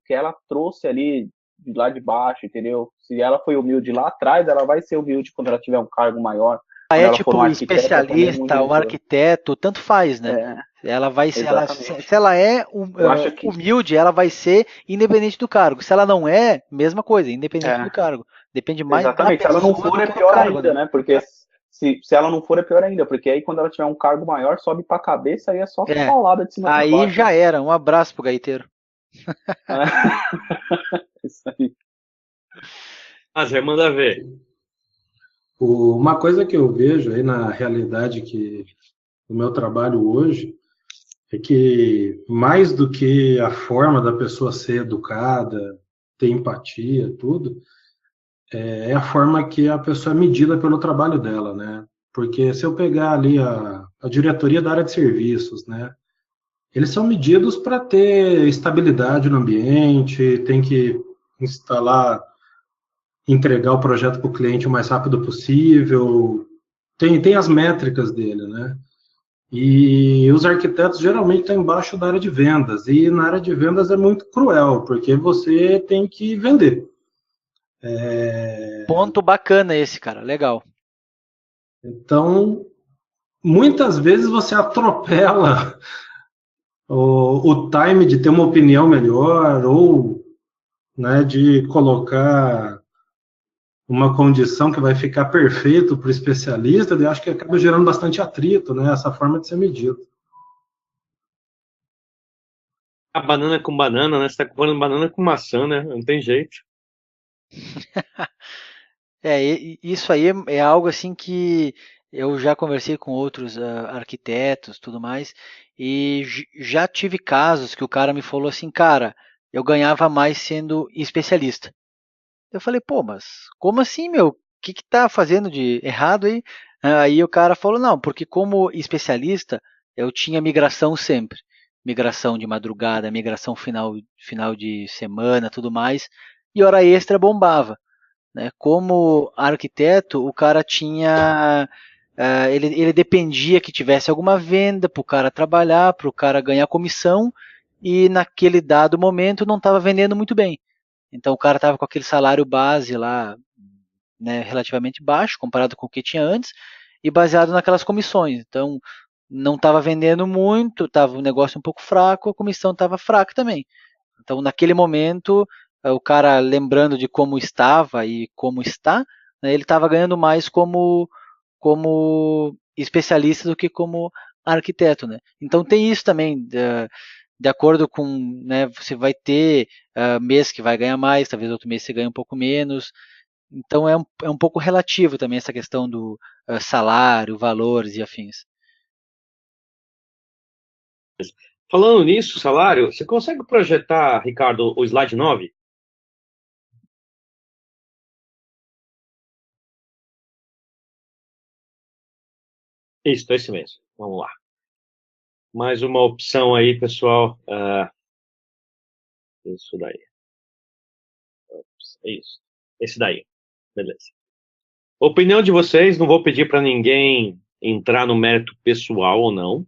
que ela trouxe ali de lá de baixo, entendeu? Se ela foi humilde lá atrás, ela vai ser humilde quando ela tiver um cargo maior. Quando É ela for um tipo arquiteta também, um especialista, o diretor. arquiteto, tanto faz, né? Ela vai ser, Exatamente. se ela é Eu acho que humilde, ela vai ser independente do cargo. Se ela não é, mesma coisa, independente do é, cargo. Depende mais da exatamente. Se ela não pessoa for, do é que do pior cargo, ainda, né? né? Porque se ela não for, é pior ainda, porque aí quando ela tiver um cargo maior, sobe pra cabeça e é só É. paulada de cima pra Aí baixo. já era. Um abraço pro gaiteiro. Isso aí. Mazer, manda ver. Uma coisa que eu vejo aí na realidade que o meu trabalho hoje é que mais do que a forma da pessoa ser educada, ter empatia, tudo, é a forma que a pessoa é medida pelo trabalho dela, né? Porque se eu pegar ali a diretoria da área de serviços, né? Eles são medidos para ter estabilidade no ambiente, tem que instalar, entregar o projeto para o cliente o mais rápido possível, tem as métricas dele, né? E os arquitetos geralmente estão embaixo da área de vendas, e na área de vendas é muito cruel, porque você tem que vender. Ponto bacana esse, cara. Legal. Então, muitas vezes você atropela o time de ter uma opinião melhor, ou né, de colocar uma condição que vai ficar perfeito para o especialista, eu acho que acaba gerando bastante atrito, né, essa forma de ser medido. A banana com banana, né? Você tá comparando banana com maçã, né? Não tem jeito. Isso aí é algo assim que eu já conversei com outros arquitetos, tudo mais, e já tive casos que o cara me falou assim, cara, eu ganhava mais sendo especialista. Eu falei, pô, mas como assim, meu? O que que tá fazendo de errado aí? Aí o cara falou, não, porque como especialista, eu tinha migração sempre. Migração de madrugada, migração final de semana, tudo mais, e hora extra bombava, né? Como arquiteto, o cara tinha. Ele dependia que tivesse alguma venda para o cara trabalhar, para o cara ganhar comissão, e naquele dado momento não estava vendendo muito bem. Então o cara estava com aquele salário base lá, né, relativamente baixo comparado com o que tinha antes, e baseado naquelas comissões. Então não estava vendendo muito, estava um negócio um pouco fraco, a comissão estava fraca também. Então, naquele momento, o cara lembrando de como estava e como está, né, ele estava ganhando mais como especialista do que como arquiteto, né? Então tem isso também, de acordo com, né, você vai ter mês que vai ganhar mais, talvez outro mês você ganhe um pouco menos. Então é um pouco relativo também essa questão do salário, valores e afins. Falando nisso, salário, você consegue projetar, Ricardo, o slide 9? Isso, é esse mesmo. Vamos lá. Mais uma opção aí, pessoal. Isso daí. Isso. Esse daí. Beleza. Opinião de vocês, não vou pedir para ninguém entrar no mérito pessoal ou não.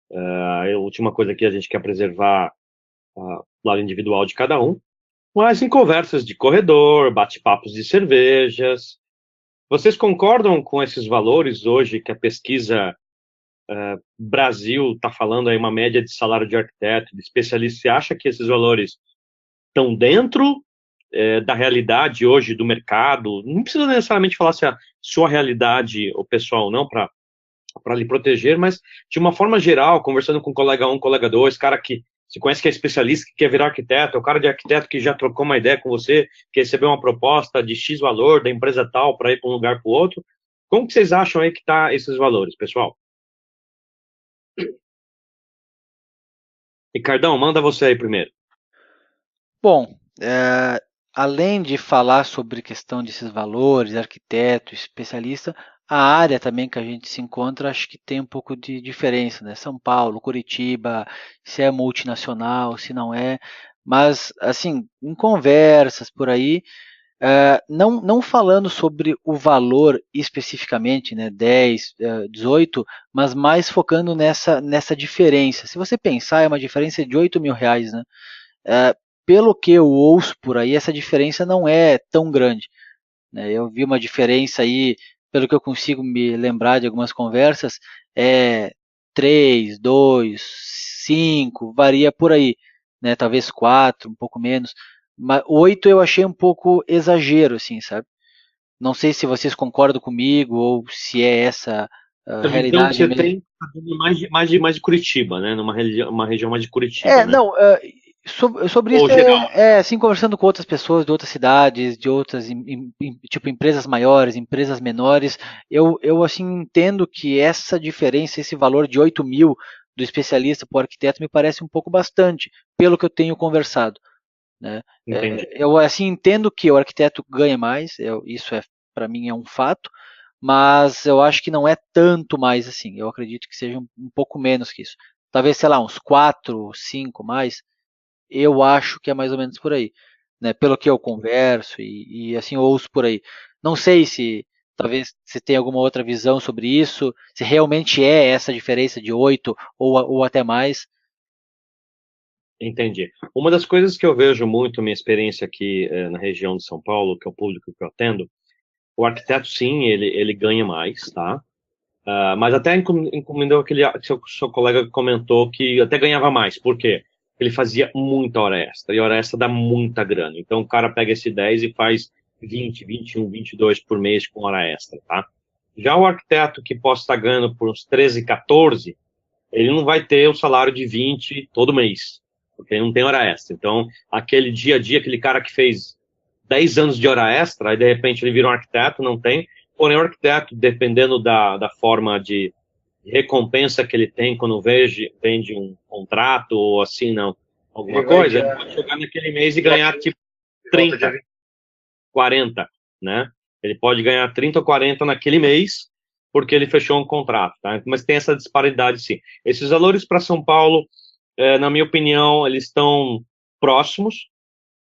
A última coisa que a gente quer preservar o lado individual de cada um. Mas em conversas de corredor, bate-papos de cervejas, vocês concordam com esses valores hoje que a pesquisa Brasil está falando aí uma média de salário de arquiteto, de especialista? Você acha que esses valores estão dentro da realidade hoje do mercado? Não precisa necessariamente falar se a sua realidade, o pessoal, não, para lhe proteger, mas de uma forma geral, conversando com colega 1, colega 2, cara que se conhece que é especialista, que quer virar arquiteto, o cara de arquiteto que já trocou uma ideia com você, que recebeu uma proposta de X valor da empresa tal para ir para um lugar para o outro. Como que vocês acham aí que tá esses valores, pessoal? Ricardão, manda você aí primeiro. Bom, além de falar sobre questão desses valores, arquiteto, especialista, a área também que a gente se encontra, acho que tem um pouco de diferença, né? São Paulo, Curitiba, se é multinacional, se não é. Mas, assim, em conversas por aí, não falando sobre o valor especificamente, né, 10, 18, mas mais focando nessa diferença. Se você pensar, é uma diferença de R$ 8.000, né? pelo que eu ouço por aí, essa diferença não é tão grande, né? Eu vi uma diferença aí, pelo que eu consigo me lembrar de algumas conversas, é 3, 2, 5, varia por aí, né? Talvez 4, um pouco menos. Mas 8 eu achei um pouco exagero, assim, sabe? Não sei se vocês concordam comigo ou se é essa a Essa visão que realidade você mesmo. tem tá vindo mais de Curitiba, né? Uma região mais de Curitiba, É, né? não, sobre isso Ou geral. assim, conversando com outras pessoas de outras cidades, de outras, tipo, empresas maiores, empresas menores, eu assim, entendo que essa diferença, esse valor de 8 mil do especialista para o arquiteto me parece um pouco bastante, pelo que eu tenho conversado, né? Entendi. Eu, assim, entendo que o arquiteto ganha mais, isso para mim é um fato, mas eu acho que não é tanto mais assim, eu acredito que seja um pouco menos que isso. Talvez, sei lá, uns 4, 5 mais, eu acho que é mais ou menos por aí, né? Pelo que eu converso e assim eu ouço por aí. Não sei se talvez você tenha alguma outra visão sobre isso, se realmente é essa diferença de 8 ou até mais. Entendi. Uma das coisas que eu vejo muito, minha experiência aqui na região de São Paulo, que é o público que eu atendo, o arquiteto, sim, ele ganha mais, tá? Mas até encomendou aquele que seu colega comentou que até ganhava mais. Por quê? Ele fazia muita hora extra, e hora extra dá muita grana. Então o cara pega esse 10 e faz 20, 21, 22 por mês com hora extra, tá? Já o arquiteto que possa estar ganhando por uns 13, 14, ele não vai ter o salário de 20 todo mês, porque ele não tem hora extra. Então, aquele dia a dia, aquele cara que fez 10 anos de hora extra, aí de repente ele vira um arquiteto, não tem. Porém, o arquiteto, dependendo da forma de recompensa que ele tem quando vende um contrato ou assim, não, alguma coisa, ele pode chegar naquele mês e ganhar tipo 30, 40, né? Ele pode ganhar 30 ou 40 naquele mês, porque ele fechou um contrato, tá? Mas tem essa disparidade, sim. Esses valores para São Paulo, na minha opinião, eles estão próximos.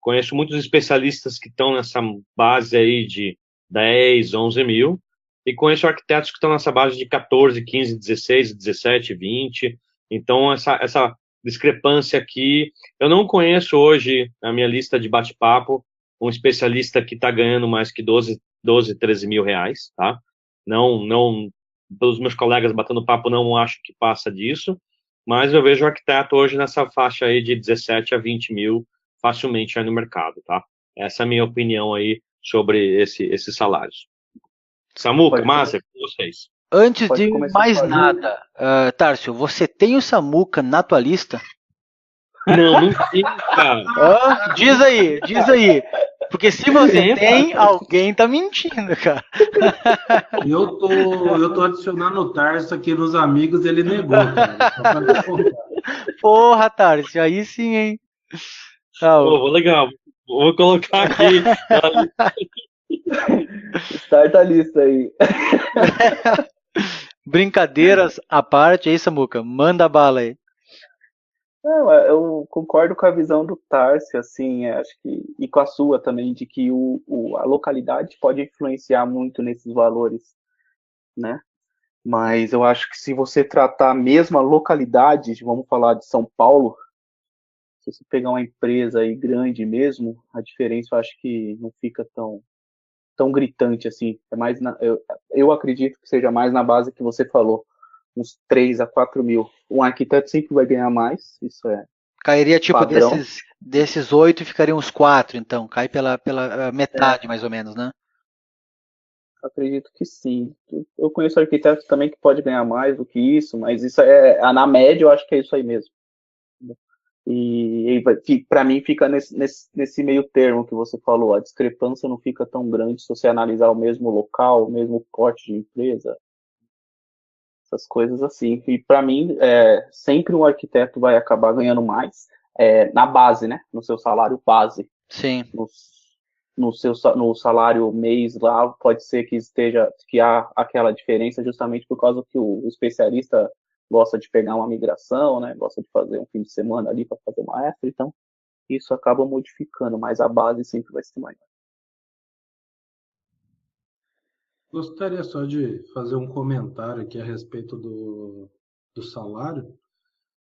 Conheço muitos especialistas que estão nessa base aí de 10, 11 mil, e conheço arquitetos que estão nessa base de 14, 15, 16, 17, 20. Então, essa discrepância aqui, eu não conheço hoje, na minha lista de bate-papo, um especialista que está ganhando mais que 12, 13 mil reais, tá? Não, pelos meus colegas batendo papo, não acho que passa disso, mas eu vejo o arquiteto hoje nessa faixa aí de 17 a 20 mil facilmente aí no mercado, tá? Essa é a minha opinião aí sobre esses salários. Samuca, Márcia, com vocês. Antes Pode de começar mais falando. nada, Tárcio, você tem o Samuca na tua lista? Não, não tem, cara. Diz aí, diz aí. Porque se você tem, alguém tá mentindo, cara. Eu tô adicionando o Tarso aqui nos amigos, ele negou, cara. Só pra te contar. Porra, Tárcio, aí sim, hein? Pô, legal. Vou colocar aqui. Starta a lista aí. Brincadeiras à parte, aí, Samuca, manda bala aí. Não, eu concordo com a visão do Tarsi, assim, acho que, e com a sua também, de que a localidade pode influenciar muito nesses valores, né? Mas eu acho que se você tratar a mesma localidade, vamos falar de São Paulo, se você pegar uma empresa aí grande mesmo, a diferença eu acho que não fica tão gritante assim. É mais eu acredito que seja mais na base que você falou, uns 3 a 4 mil. Um arquiteto sempre vai ganhar mais, isso é Cairia tipo padrão. desses 8 e ficaria uns 4, então. Cai pela metade, mais ou menos, né? Acredito que sim. Eu conheço arquitetos também que pode ganhar mais do que isso, mas isso na média eu acho que é isso aí mesmo. E para mim fica nesse meio termo que você falou, a discrepância não fica tão grande se você analisar o mesmo local, o mesmo porte de empresa, essas coisas assim. E para mim, sempre um arquiteto vai acabar ganhando mais na base, né? No seu salário base. Sim. No salário mês lá, pode ser que há aquela diferença justamente por causa que o especialista gosta de pegar uma migração, né? Gosta de fazer um fim de semana ali para fazer uma extra, então isso acaba modificando, mas a base sempre vai ser maior. Gostaria só de fazer um comentário aqui a respeito do salário,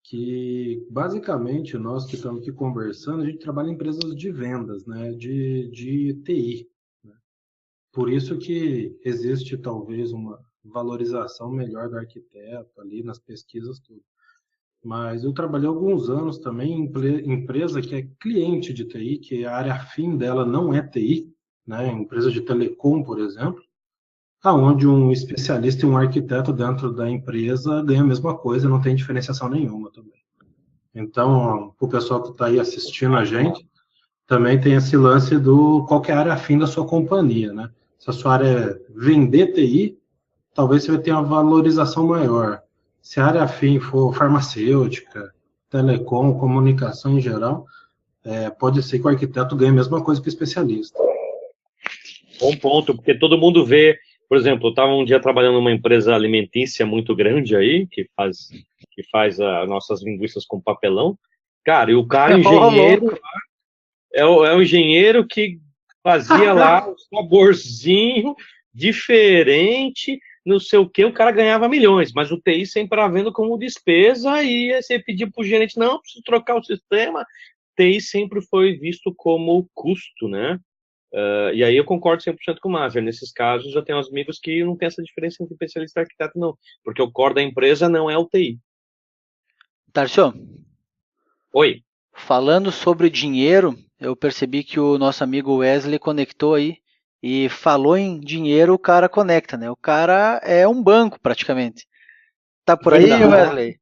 que basicamente nós que estamos aqui conversando, a gente trabalha em empresas de vendas, né, de TI. Né? Por isso que existe talvez uma valorização melhor do arquiteto ali nas pesquisas, tudo. Mas eu trabalhei alguns anos também em empresa que é cliente de TI, que a área afim dela não é TI, né? Empresa de telecom, por exemplo, aonde um especialista e um arquiteto dentro da empresa ganha a mesma coisa, não tem diferenciação nenhuma também. Então, o pessoal que está aí assistindo a gente, também tem esse lance do qual que é a área afim da sua companhia, né? Se a sua área é vender TI, talvez você vai ter uma valorização maior. Se a área afim for farmacêutica, telecom, comunicação em geral, pode ser que o arquiteto ganhe a mesma coisa que o especialista. Bom ponto, porque todo mundo vê, por exemplo, eu estava um dia trabalhando numa empresa alimentícia muito grande aí, que faz as nossas linguiças com papelão. Cara, e o cara, o engenheiro, é o engenheiro que fazia lá o saborzinho diferente, não sei o que, o cara ganhava milhões, mas o TI sempre era vendo como despesa e aí você pedia pro gerente, não, preciso trocar o sistema. TI sempre foi visto como custo, né? E aí eu concordo 100% com o Maser. Nesses casos, eu tenho amigos que não tem essa diferença entre especialista e arquiteto, não. Porque o core da empresa não é o TI. Tarcio, Oi. falando sobre dinheiro, eu percebi que o nosso amigo Wesley conectou aí. E falou em dinheiro, o cara conecta, né? O cara é um banco, praticamente. Tá por aí, Wesley?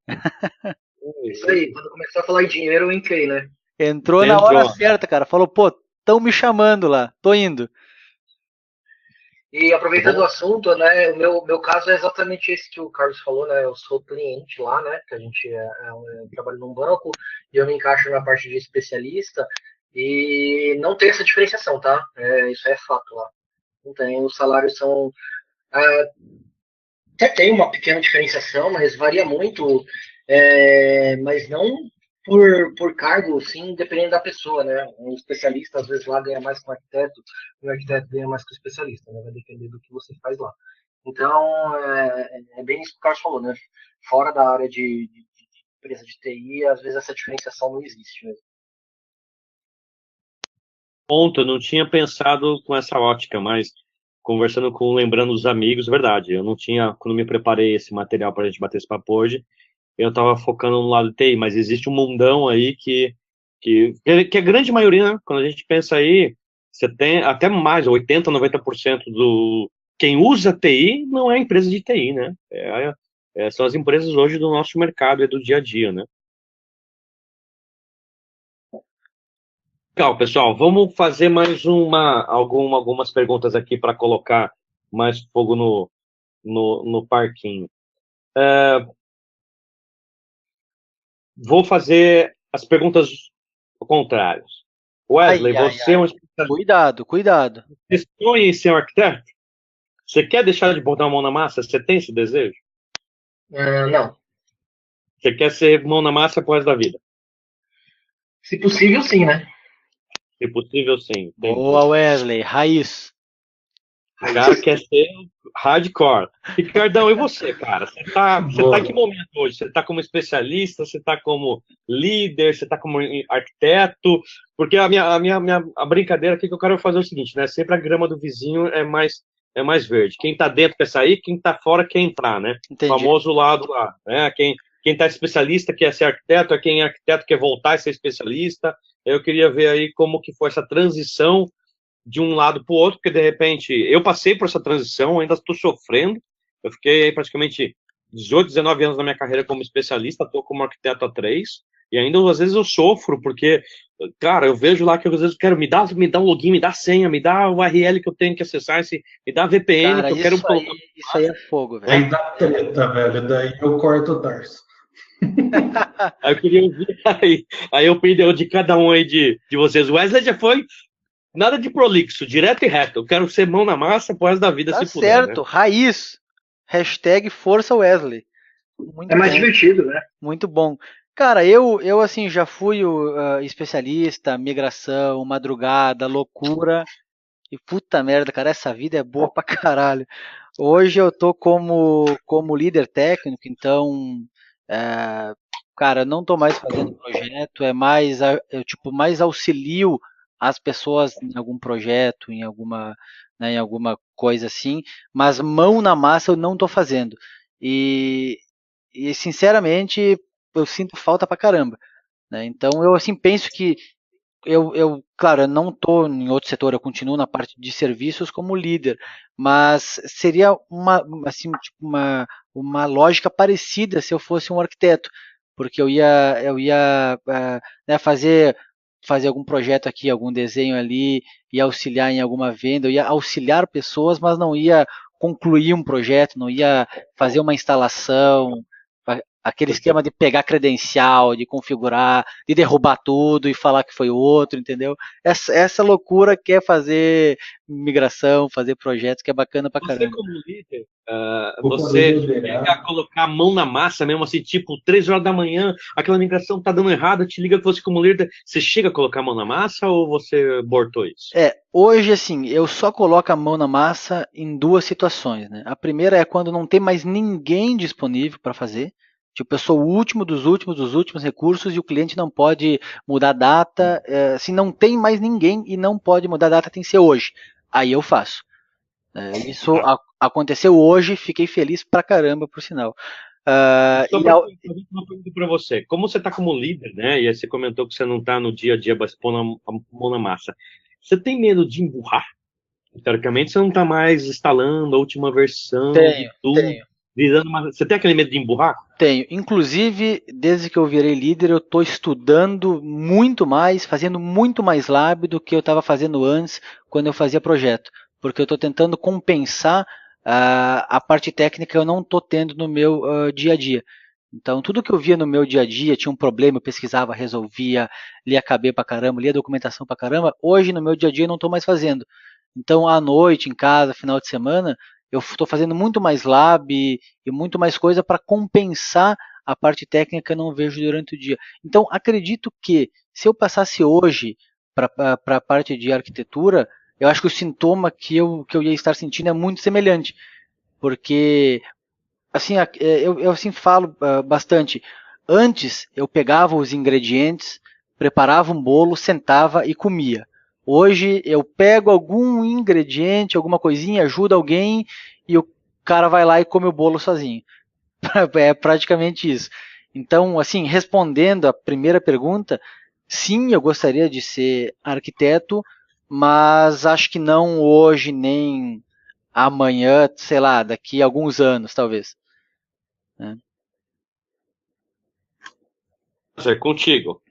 Isso aí, quando começou a falar em dinheiro, eu entrei, né? Entrou na hora certa, cara. Falou, pô, estão me chamando lá, tô indo. E aproveitando o assunto, né, o meu caso é exatamente esse que o Carlos falou, né, eu sou cliente lá, né, que a gente trabalha num banco e eu me encaixo na parte de especialista e não tem essa diferenciação, tá? Isso é fato lá. Não tem, os salários são... até tem uma pequena diferenciação, mas varia muito, mas não por cargo, sim, dependendo da pessoa, né? Um especialista, às vezes, lá ganha mais que um arquiteto, e o arquiteto ganha mais que o especialista, né? Vai depender do que você faz lá. Então, é bem isso que o Carlos falou, né? Fora da área de empresa de TI, às vezes essa diferenciação não existe mesmo. Ponto, eu não tinha pensado com essa ótica, mas conversando lembrando os amigos, verdade, eu não tinha, quando me preparei esse material para a gente bater esse papo hoje, eu estava focando no lado do TI, mas existe um mundão aí que a grande maioria, né, quando a gente pensa aí, você tem até mais, 80%, 90% do quem usa TI não é empresa de TI, né? São as empresas hoje do nosso mercado e do dia a dia, né? Legal, pessoal, vamos fazer mais algumas perguntas aqui para colocar mais fogo no parquinho. Vou fazer as perguntas ao contrário. Wesley, você é um especialista. Cuidado. Você sonha em ser um arquiteto? Você quer deixar de botar a mão na massa? Você tem esse desejo? Não. Você quer ser mão na massa pro resto da vida? Se possível, sim, né? Se possível, sim. Boa, Wesley. Raiz. O cara quer ser hardcore. Ricardão, e você, cara? Você tá em que momento hoje? Você tá como especialista? Você tá como líder? Você tá como arquiteto? Porque a brincadeira aqui que eu quero fazer é o seguinte, né? Sempre a grama do vizinho é mais verde. Quem tá dentro quer sair, quem tá fora quer entrar, né? Entendi. O famoso lado lá, né? Quem tá especialista quer ser arquiteto, quem é arquiteto quer voltar a ser especialista. Eu queria ver aí como que foi essa transição de um lado para o outro, porque de repente eu passei por essa transição, ainda estou sofrendo. Eu fiquei praticamente 18, 19 anos na minha carreira como especialista, estou como arquiteto há 3, e ainda às vezes eu sofro, porque, cara, eu vejo lá que às vezes eu quero me dá um login, me dá senha, me dá o URL que eu tenho que acessar, me dá VPN, cara, que eu quero colocar. Isso aí é fogo, velho. Aí dá treta, velho, daí eu corto o Tarso. Aí eu queria ouvir aí eu pedi de cada um aí de vocês. O Wesley já foi nada de prolixo, direto e reto. Eu quero ser mão na massa pro resto da vida, se puder. Certo, né? Raiz. Hashtag Força Wesley. Muito mais bom. Divertido, né? Muito bom. Cara, eu assim, já fui especialista, migração, madrugada, loucura. E puta merda, cara, essa vida é boa pra caralho. Hoje eu tô como líder técnico, então cara, não estou mais fazendo projeto, é mais, eu, tipo, mais auxilio as pessoas em algum projeto, em alguma, né, em alguma coisa assim, mas mão na massa eu não estou fazendo. E, e sinceramente, eu sinto falta pra caramba, né? Então eu assim penso que claro, eu não estou em outro setor, eu continuo na parte de serviços como líder, mas seria assim, tipo, uma lógica parecida se eu fosse um arquiteto, porque eu ia né, fazer algum projeto aqui, algum desenho ali, ia auxiliar em alguma venda, eu ia auxiliar pessoas, mas não ia concluir um projeto, não ia fazer uma instalação, aquele esquema de pegar credencial, de configurar, de derrubar tudo e falar que foi outro, entendeu? Essa loucura que é fazer migração, fazer projetos, que é bacana pra Você caramba. como líder, Opa, você Luiz chega a colocar a mão na massa mesmo, assim, tipo, 3 horas da manhã, aquela migração tá dando errado, te liga que você como líder, você chega a colocar a mão na massa ou você abortou isso? Hoje, assim, eu só coloco a mão na massa em duas situações, né? A primeira é quando não tem mais ninguém disponível para fazer. Tipo, eu sou o último dos últimos recursos e o cliente não pode mudar a data. Se não tem mais ninguém e não pode mudar a data, tem que ser hoje. Aí eu faço. Isso aconteceu hoje, fiquei feliz pra caramba, por sinal. Só para fazer uma pergunta para você, como você está como líder, né? E aí você comentou que você não está no dia a dia pondo a mão na massa. Você tem medo de emburrar? Teoricamente, você não está mais instalando a última versão de tenho, tudo, tenho. Você tem aquele medo de emburrar? Tenho. Inclusive, desde que eu virei líder, eu estou estudando muito mais, fazendo muito mais lab do que eu estava fazendo antes, quando eu fazia projeto. Porque eu estou tentando compensar a parte técnica que eu não estou tendo no meu dia a dia. Então, tudo que eu via no meu dia a dia, tinha um problema, eu pesquisava, resolvia, lia KB pra caramba, lia documentação pra caramba. Hoje, no meu dia a dia, eu não estou mais fazendo. Então, à noite, em casa, final de semana, eu estou fazendo muito mais lab e muito mais coisa para compensar a parte técnica que eu não vejo durante o dia. Então, acredito que se eu passasse hoje para a parte de arquitetura, eu acho que o sintoma que eu ia estar sentindo é muito semelhante, porque assim, eu assim falo bastante. Antes eu pegava os ingredientes, preparava um bolo, sentava e comia. Hoje eu pego algum ingrediente, alguma coisinha, ajuda alguém e o cara vai lá e come o bolo sozinho. É praticamente isso. Então, assim, respondendo a primeira pergunta, sim, eu gostaria de ser arquiteto, mas acho que não hoje nem amanhã, sei lá, daqui a alguns anos, talvez. Né? É contigo.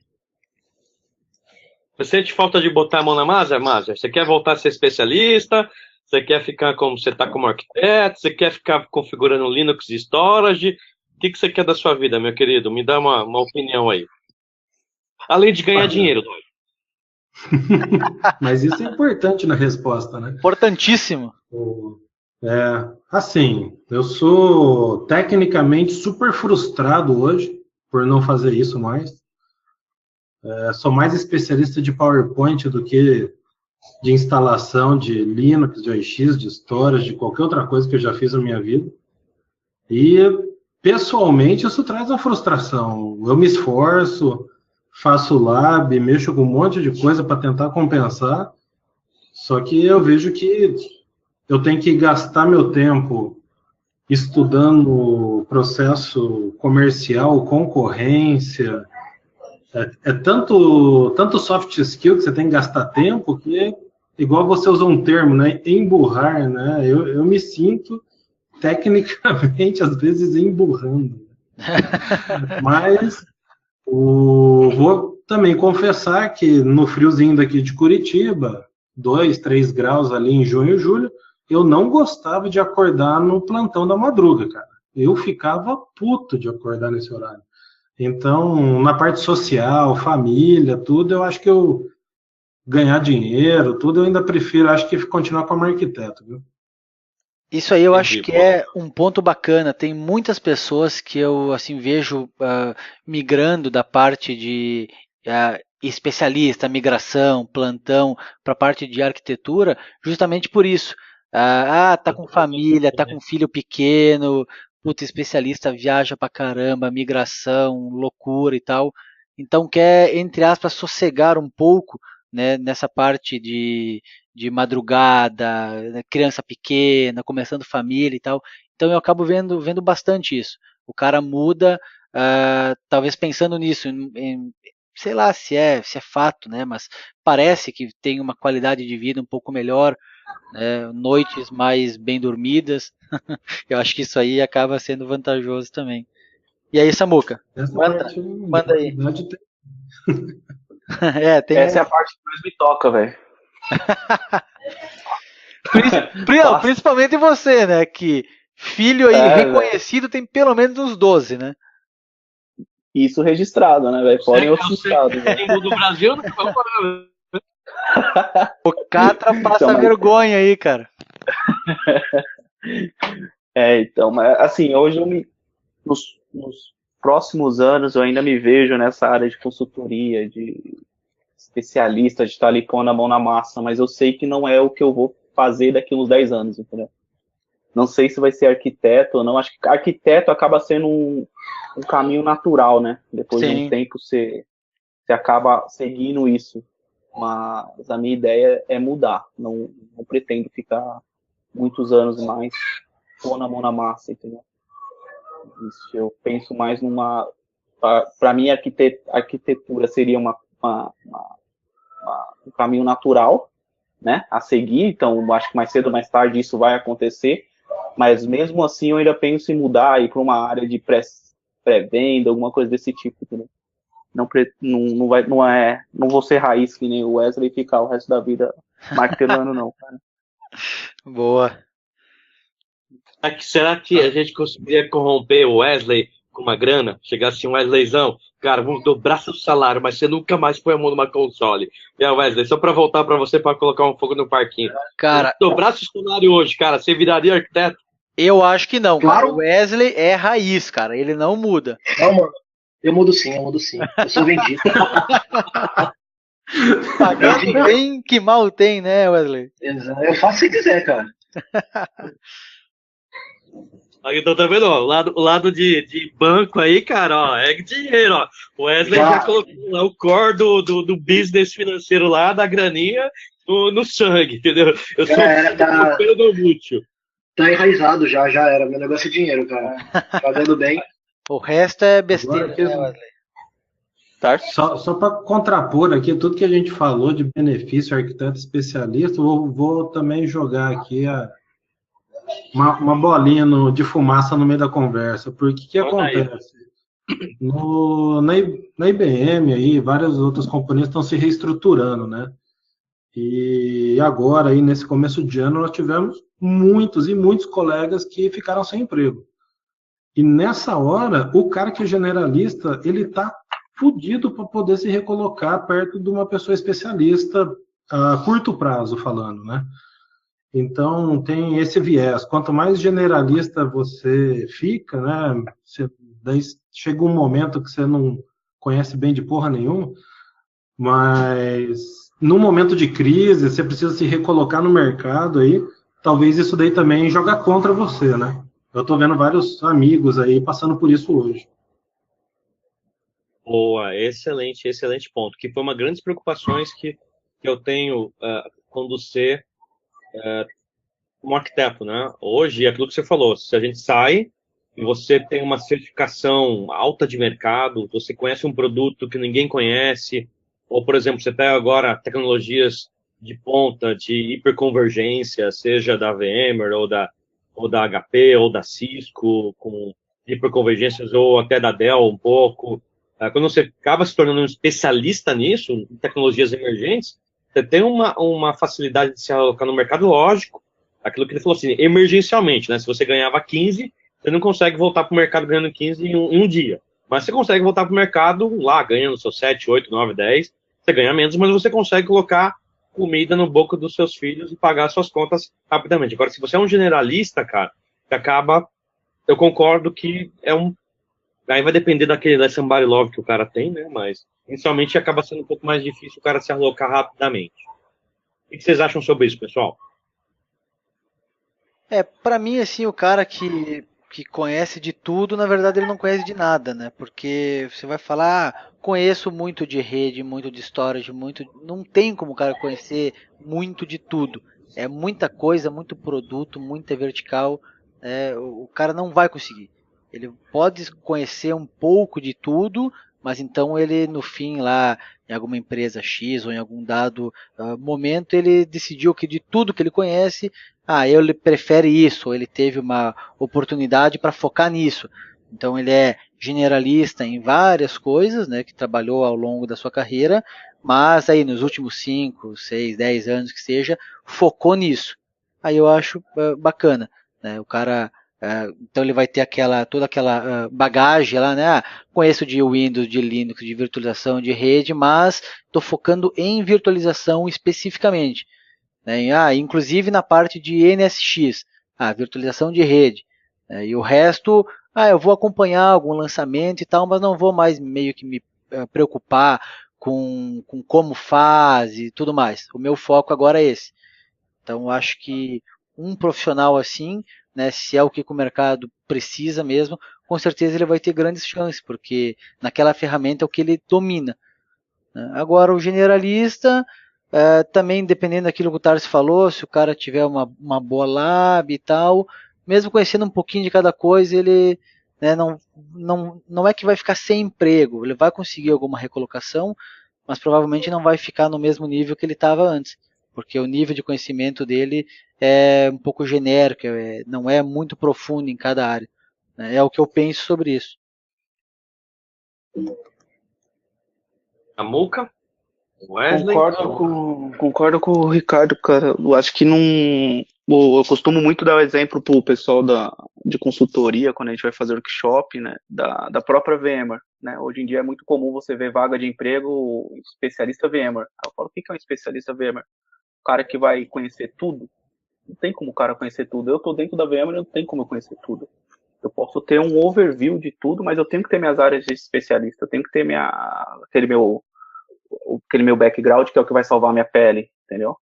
Você sente falta de botar a mão na massa, Márcia? Você quer voltar a ser especialista? Você quer ficar como você está como arquiteto? Você quer ficar configurando Linux e storage? O que você quer da sua vida, meu querido? Me dá uma opinião aí. Além de ganhar dinheiro, lógico. Mas isso é importante na resposta, né? Importantíssimo. Assim, eu sou tecnicamente super frustrado hoje por não fazer isso mais. Sou mais especialista de PowerPoint do que de instalação de Linux, de OS, de storage, de qualquer outra coisa que eu já fiz na minha vida. E, pessoalmente, isso traz uma frustração. Eu me esforço, faço lab, mexo com um monte de coisa para tentar compensar, só que eu vejo que eu tenho que gastar meu tempo estudando processo comercial, concorrência. É tanto soft skill que você tem que gastar tempo que, igual você usou um termo, né? Emburrar, né? Eu me sinto tecnicamente, às vezes, emburrando. Mas vou também confessar que no friozinho daqui de Curitiba, 2, 3 graus ali em junho e julho, eu não gostava de acordar no plantão da madruga, cara. Eu ficava puto de acordar nesse horário. Então, na parte social, família, tudo, eu acho que eu ganhar dinheiro, tudo, eu ainda prefiro, acho que continuar como arquiteto, viu? Isso aí eu acho que é um ponto bacana. Tem muitas pessoas que eu assim vejo migrando da parte de especialista, migração, plantão, para a parte de arquitetura, justamente por isso. Tá com família, tá com filho pequeno, puta, especialista viaja pra caramba, migração, loucura e tal, então quer, entre aspas, sossegar um pouco, né, nessa parte de madrugada, né, criança pequena, começando família e tal. Então eu acabo vendo bastante isso. O cara muda, talvez pensando nisso, sei lá se é fato, né? Mas parece que tem uma qualidade de vida um pouco melhor, né, noites mais bem dormidas. Eu acho que isso aí acaba sendo vantajoso também. E aí, Samuca, Essa manda, parte de manda aí. qualidade tem. Tem Essa é a parte que mais me toca, velho. Principalmente você, né? Que filho aí reconhecido tem pelo menos uns 12, né? Isso registrado, né, velho? Fora em outros estados. Do Brasil, não O Catra passa Então, vergonha aí, cara. Então, mas assim, hoje nos próximos anos eu ainda me vejo nessa área de consultoria, de especialista, de estar ali pondo a mão na massa, mas eu sei que não é o que eu vou fazer daqui uns 10 anos, entendeu? Não sei se vai ser arquiteto ou não, acho que arquiteto acaba sendo um caminho natural, né? Depois de um tempo você acaba seguindo isso, mas a minha ideia é mudar, não pretendo ficar muitos anos mais pondo a mão na massa, entendeu? Isso, eu penso mais numa... Para mim, a arquitetura seria um caminho natural, né, a seguir, então acho que mais cedo ou mais tarde isso vai acontecer, mas mesmo assim eu ainda penso em mudar e ir para uma área de pré-venda, alguma coisa desse tipo, entendeu? Não vou ser raiz que nem o Wesley e ficar o resto da vida martelando, não, cara. Boa. Será que a gente conseguiria corromper o Wesley com uma grana? Chegar assim, Wesleyzão, cara, vamos dobrar seu salário, mas você nunca mais põe a mão numa console. E aí, Wesley, só pra voltar pra você pra colocar um fogo no parquinho. Cara, dobrar seu salário hoje, cara, você viraria arquiteto? Eu acho que não, Claro. cara. O Wesley é raiz, cara. Ele não muda. Não, mano. Eu mudo sim. Eu sou vendido. Pagando bem, que mal tem, né, Wesley? Eu faço se quiser, cara. Aí, então, tá vendo, ó, o lado de banco aí, cara, ó, é dinheiro, ó. O Wesley já colocou lá o core do business financeiro lá, da graninha, no sangue, entendeu? Eu sou pelo mútil. Tá enraizado já era. Meu negócio é dinheiro, cara. Fazendo bem. O resto é besteira, Agora, né, Wesley? Tá? Só para contrapor aqui tudo que a gente falou de benefício arquiteto especialista, vou também jogar aqui uma bolinha de fumaça no meio da conversa, porque o que acontece? Na IBM aí, várias outras companhias estão se reestruturando, né? E agora, aí, nesse começo de ano, nós tivemos muitos e muitos colegas que ficaram sem emprego. E nessa hora, o cara que é generalista, ele está fudido para poder se recolocar perto de uma pessoa especialista a curto prazo, falando, né? Então, tem esse viés. Quanto mais generalista você fica, né? Daí chega um momento que você não conhece bem de porra nenhuma, mas no momento de crise, você precisa se recolocar no mercado aí, talvez isso daí também joga contra você, né? Eu estou vendo vários amigos aí passando por isso hoje. Boa, excelente ponto. Que foi uma grande preocupação que eu tenho quando você como arquiteto, né? Hoje é aquilo que você falou. Se a gente sai e você tem uma certificação alta de mercado, você conhece um produto que ninguém conhece, ou, por exemplo, você tem agora tecnologias de ponta, de hiperconvergência, seja da VMware ou da HP ou da Cisco, com hiperconvergências, ou até da Dell um pouco. Quando você acaba se tornando um especialista nisso, em tecnologias emergentes, você tem uma facilidade de se alocar no mercado, lógico, aquilo que ele falou assim, emergencialmente, né? Se você ganhava 15, você não consegue voltar para o mercado ganhando 15 em um dia. Mas você consegue voltar para o mercado lá, ganhando seus 7, 8, 9, 10. Você ganha menos, mas você consegue colocar comida no boca dos seus filhos e pagar suas contas rapidamente. Agora, se você é um generalista, cara, que acaba... Eu concordo que aí vai depender da somebody love que o cara tem, né? Mas, inicialmente, acaba sendo um pouco mais difícil o cara se alocar rapidamente. O que vocês acham sobre isso, pessoal? Para mim, assim, o cara que que conhece de tudo, na verdade ele não conhece de nada, né? Porque você vai falar, conheço muito de rede, muito de storage, muito. Não tem como o cara conhecer muito de tudo. É muita coisa, muito produto, muita vertical. O cara não vai conseguir. Ele pode conhecer um pouco de tudo, mas então ele no fim lá em alguma empresa X ou em algum dado momento ele decidiu que de tudo que ele conhece, ele prefere isso, ou ele teve uma oportunidade para focar nisso. Então ele é generalista em várias coisas, né, que trabalhou ao longo da sua carreira, mas aí nos últimos 5, 6, 10 anos que seja, focou nisso. Aí eu acho bacana, né? O cara então ele vai ter toda aquela bagagem lá, né? Conheço de Windows, de Linux, de virtualização, de rede, mas estou focando em virtualização especificamente, né? Inclusive na parte de NSX, virtualização de rede, né? E o resto, eu vou acompanhar algum lançamento e tal, mas não vou mais meio que me preocupar com como faz e tudo mais. O meu foco agora é esse. Então, eu acho que um profissional assim, né, se é o que o mercado precisa mesmo, com certeza ele vai ter grandes chances, porque naquela ferramenta é o que ele domina, né? Agora, o generalista, também dependendo daquilo que o Tarso falou, se o cara tiver uma boa lab e tal, mesmo conhecendo um pouquinho de cada coisa, ele, né, não é que vai ficar sem emprego, ele vai conseguir alguma recolocação, mas provavelmente não vai ficar no mesmo nível que ele estava antes, porque o nível de conhecimento dele é um pouco genérico, não é muito profundo em cada área, né? É o que eu penso sobre isso. A Muca? Wesley? Concordo com o Ricardo, cara. Eu acho que não. Eu costumo muito dar o exemplo pro pessoal de consultoria, quando a gente vai fazer workshop, né, da própria VMware, né? Hoje em dia é muito comum você ver vaga de emprego especialista VMware. Eu falo, o que é um especialista VMware? O cara que vai conhecer tudo? Não tem como o cara conhecer tudo. Eu tô dentro da VMware, não tem como eu conhecer tudo. Eu posso ter um overview de tudo, mas eu tenho que ter minhas áreas de especialista. Eu tenho que ter aquele meu background, que é o que vai salvar a minha pele, entendeu?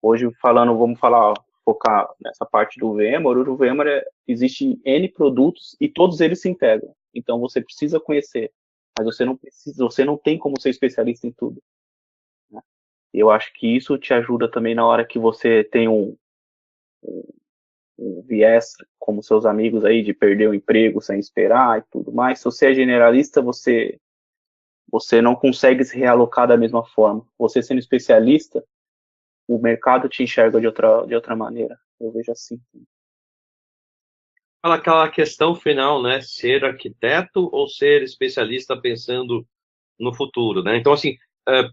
Hoje, vamos falar, focar nessa parte do VMware. Hoje o VMware existe N produtos e todos eles se integram. Então você precisa conhecer, mas você não tem como ser especialista em tudo, né? Eu acho que isso te ajuda também na hora que você tem um viés, como seus amigos aí, de perder o emprego sem esperar e tudo mais. Se você é generalista, você não consegue se realocar da mesma forma. Você sendo especialista, o mercado te enxerga de outra maneira. Eu vejo assim. Aquela questão final, né? Ser arquiteto ou ser especialista pensando no futuro, né? Então, assim,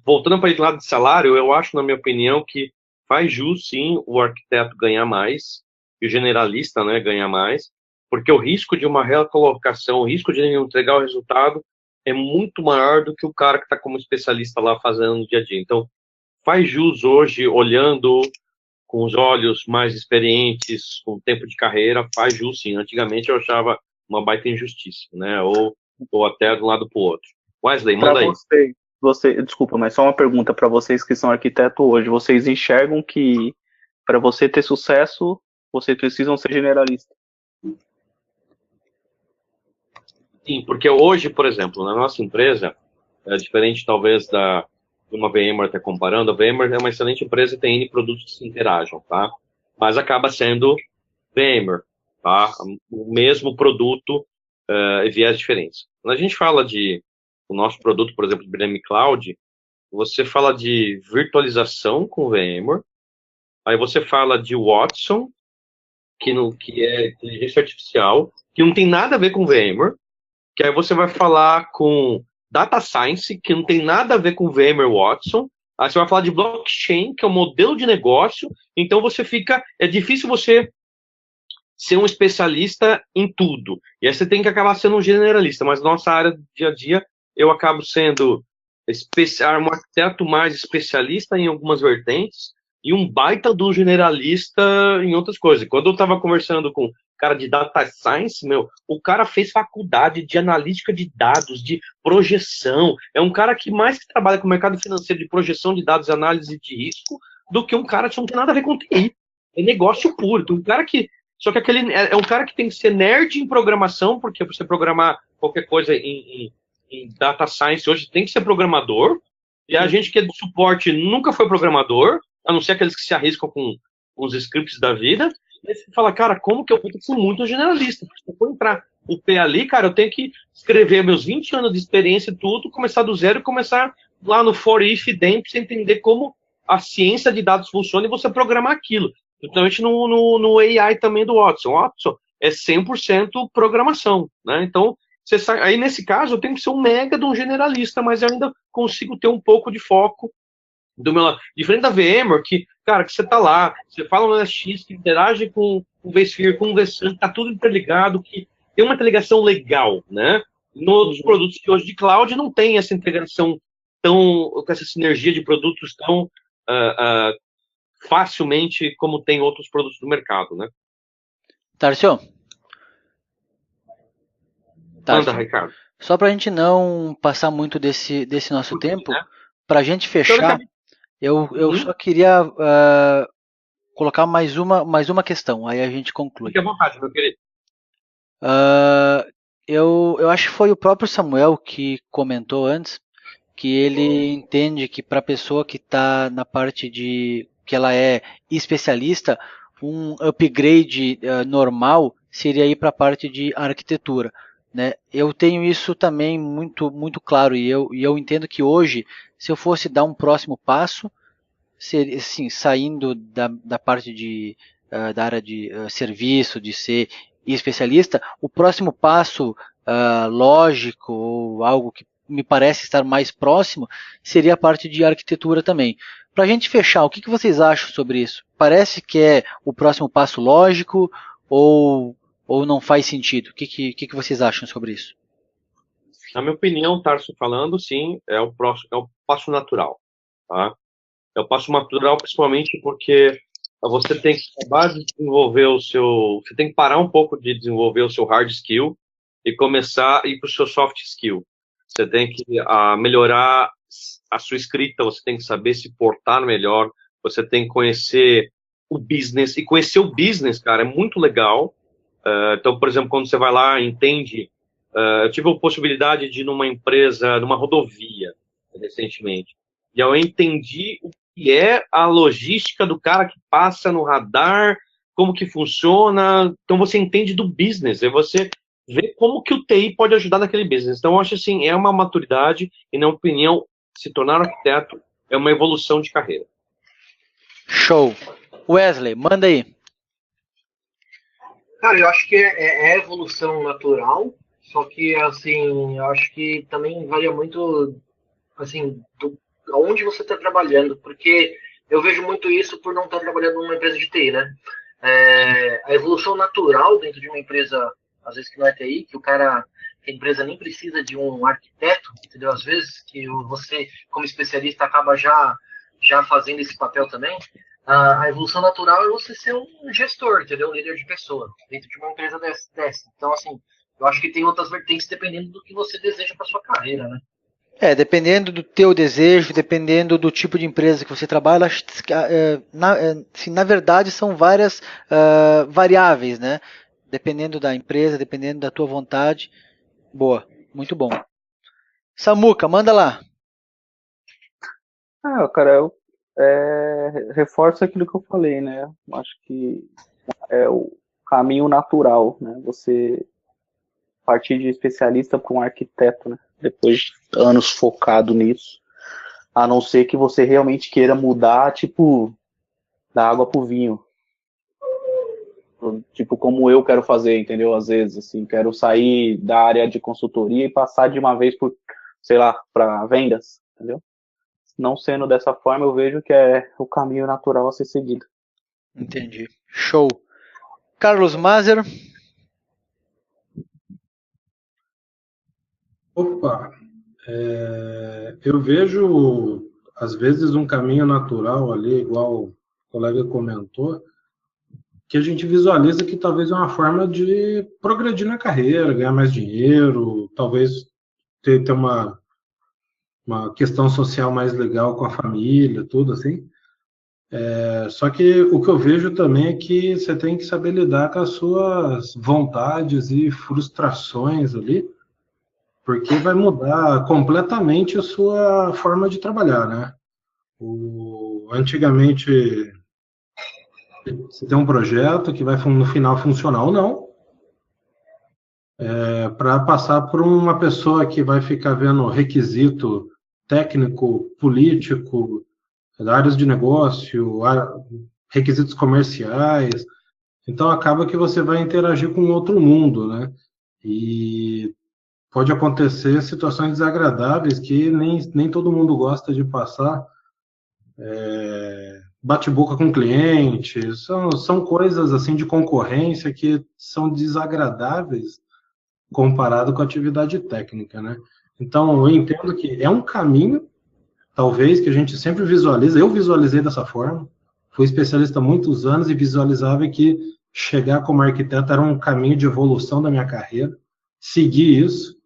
voltando para o lado de salário, eu acho, na minha opinião, que faz jus, sim, o arquiteto ganhar mais e o generalista, né, ganhar mais, porque o risco de uma recolocação, o risco de não entregar o resultado é muito maior do que o cara que está como especialista lá fazendo no dia a dia. Então, faz jus hoje, olhando com os olhos mais experientes, com tempo de carreira, faz jus sim. Antigamente eu achava uma baita injustiça, né? Ou até de um lado para o outro. Wesley, manda aí. Desculpa, mas só uma pergunta para vocês que são arquitetos hoje. Vocês enxergam que para você ter sucesso, vocês precisam ser generalistas? Sim, porque hoje, por exemplo, na nossa empresa, é diferente talvez de uma VMware está comparando, a VMware é uma excelente empresa e tem N produtos que se interagem, tá? Mas acaba sendo VMware, tá? O mesmo produto e viés diferentes. Quando a gente fala o nosso produto, por exemplo, do VMware Cloud, você fala de virtualização com VMware, aí você fala de Watson, que é inteligência artificial, que não tem nada a ver com VMware, que aí você vai falar com Data Science, que não tem nada a ver com VMware Watson, aí você vai falar de blockchain, que é um modelo de negócio, então é difícil você ser um especialista em tudo, e aí você tem que acabar sendo um generalista, mas na nossa área do dia a dia, eu acabo sendo um arquiteto mais especialista em algumas vertentes, e um baita do generalista em outras coisas. Quando eu estava conversando com cara de data science, o cara fez faculdade de analítica de dados, de projeção, é um cara que mais que trabalha com o mercado financeiro de projeção de dados e análise de risco, do que um cara que não tem nada a ver com TI, é negócio puro. Então, um cara que Só que aquele é um cara que tem que ser nerd em programação, porque você programar qualquer coisa em data science hoje tem que ser programador. E a gente que é do suporte nunca foi programador, a não ser aqueles que se arriscam com os scripts da vida. E aí você fala, cara, como que eu vou ter que ser muito generalista? Porque se eu for entrar o pé ali, cara, eu tenho que escrever meus 20 anos de experiência e tudo, começar do zero e começar lá no for if then, pra você entender como a ciência de dados funciona e você programar aquilo. Principalmente no AI também do Watson. O Watson é 100% programação, né? Então, aí nesse caso eu tenho que ser um mega de um generalista, mas eu ainda consigo ter um pouco de foco do meu lado. Diferente da VMware, que, cara, que você tá lá, você fala no NSX, que interage com o vSphere, com o vSAN, tá tudo interligado, que tem uma interligação legal, né? Nos produtos que hoje de cloud não tem essa integração com essa sinergia de produtos tão facilmente como tem outros produtos do mercado, né? Tarcio? Manda, Ricardo. Só para a gente não passar muito desse nosso tempo, né? Para a gente fechar, eu só queria colocar mais uma questão, aí a gente conclui. Fique à vontade, meu querido. Eu acho que foi o próprio Samuel que comentou antes, que ele entende que para a pessoa que está na parte de que ela é especialista, um upgrade normal seria ir para a parte de arquitetura, né? Eu tenho isso também muito claro e eu entendo que hoje, se eu fosse dar um próximo passo, seria, assim, saindo da parte da área de serviço, de ser especialista, o próximo passo lógico ou algo que me parece estar mais próximo seria a parte de arquitetura também. Para a gente fechar, o que vocês acham sobre isso? Parece que é o próximo passo lógico ou não faz sentido? O que vocês acham sobre isso? Na minha opinião, Tarso falando, sim, é o passo natural. Tá? É o passo natural principalmente porque você tem que acabar de desenvolver você tem que parar um pouco de desenvolver o seu hard skill e começar a ir para o seu soft skill. Você tem que melhorar a sua escrita, você tem que saber se portar melhor, você tem que conhecer o business, e conhecer o business, cara, é muito legal. Então, por exemplo, quando você vai lá, entende, eu tive a possibilidade de ir numa empresa, numa rodovia, recentemente, e eu entendi o que é a logística do cara que passa no radar, como que funciona, então você entende do business, e você vê como que o TI pode ajudar naquele business. Então, eu acho assim, é uma maturidade, e na minha opinião, se tornar arquiteto é uma evolução de carreira. Show. Wesley, manda aí. Cara, eu acho que é evolução natural, só que, assim, eu acho que também varia muito, assim, onde você está trabalhando, porque eu vejo muito isso por não estar trabalhando numa empresa de TI, né? A evolução natural dentro de uma empresa, às vezes que não é TI, que a empresa nem precisa de um arquiteto, entendeu? Às vezes que você, como especialista, acaba já fazendo esse papel também. A evolução natural é você ser um gestor, entendeu? Um líder de pessoa dentro de uma empresa dessa. Então, assim, eu acho que tem outras vertentes dependendo do que você deseja para sua carreira, né? Dependendo do teu desejo, dependendo do tipo de empresa que você trabalha, na verdade são várias variáveis, né? Dependendo da empresa, dependendo da tua vontade. Boa, muito bom. Samuca, manda lá. Cara, eu reforço aquilo que eu falei, né? Acho que é o caminho natural, né? Você partir de especialista para um arquiteto, né? Depois de anos focado nisso, a não ser que você realmente queira mudar, tipo, da água pro vinho. Tipo, como eu quero fazer, entendeu? Às vezes, assim, quero sair da área de consultoria e passar de uma vez por, sei lá, para vendas, entendeu? Não sendo dessa forma, eu vejo que é o caminho natural a ser seguido. Entendi. Show. Carlos Mazer. Opa, eu vejo, às vezes, um caminho natural ali, igual o colega comentou, que a gente visualiza que talvez é uma forma de progredir na carreira, ganhar mais dinheiro, talvez ter uma questão social mais legal com a família, tudo assim. Só que o que eu vejo também é que você tem que saber lidar com as suas vontades e frustrações ali, porque vai mudar completamente a sua forma de trabalhar, né? Antigamente, você tem um projeto que vai no final funcionar ou não, para passar por uma pessoa que vai ficar vendo requisito técnico, político, áreas de negócio, requisitos comerciais. Então acaba que você vai interagir com outro mundo, né? E pode acontecer situações desagradáveis que nem todo mundo gosta de passar. Bate-boca com clientes, são coisas assim de concorrência que são desagradáveis comparado com a atividade técnica, né? Então eu entendo que é um caminho, talvez, que a gente sempre visualiza. Eu visualizei dessa forma, fui especialista há muitos anos e visualizava que chegar como arquiteto era um caminho de evolução da minha carreira, segui isso,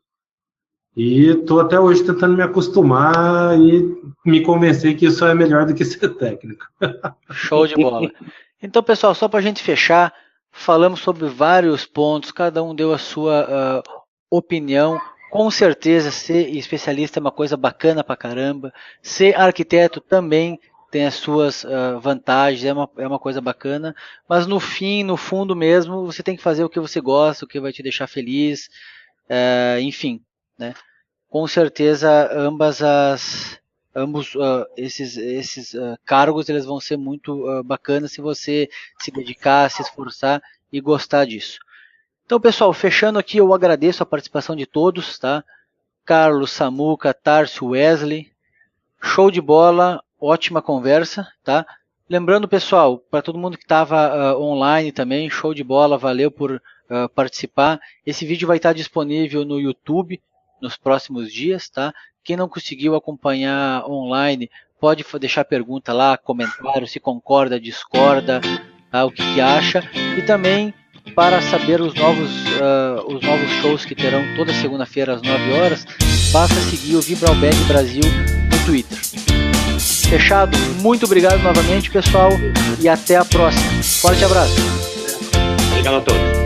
e estou até hoje tentando me acostumar e me convencer que isso é melhor do que ser técnico. Show de bola. Então, pessoal, só para a gente fechar, falamos sobre vários pontos, cada um deu a sua opinião. Com certeza, ser especialista é uma coisa bacana pra caramba. Ser arquiteto também tem as suas vantagens, é uma coisa bacana. Mas no fim, no fundo mesmo, você tem que fazer o que você gosta, o que vai te deixar feliz. Enfim, né? Com certeza, ambos esses cargos eles vão ser muito bacanas se você se dedicar, se esforçar e gostar disso. Então, pessoal, fechando aqui, eu agradeço a participação de todos, tá? Carlos, Samuca, Tárcio, Wesley, show de bola, ótima conversa, tá? Lembrando, pessoal, para todo mundo que estava online também, show de bola, valeu por participar. Esse vídeo vai estar disponível no YouTube nos próximos dias, tá? Quem não conseguiu acompanhar online, pode deixar pergunta lá, comentário, se concorda, discorda, tá? O que acha. E também, para saber os novos shows que terão toda segunda-feira às 9 horas, basta seguir o Vibralbag Brasil no Twitter. Fechado? Muito obrigado novamente, pessoal, e até a próxima. Forte abraço. Obrigado a todos.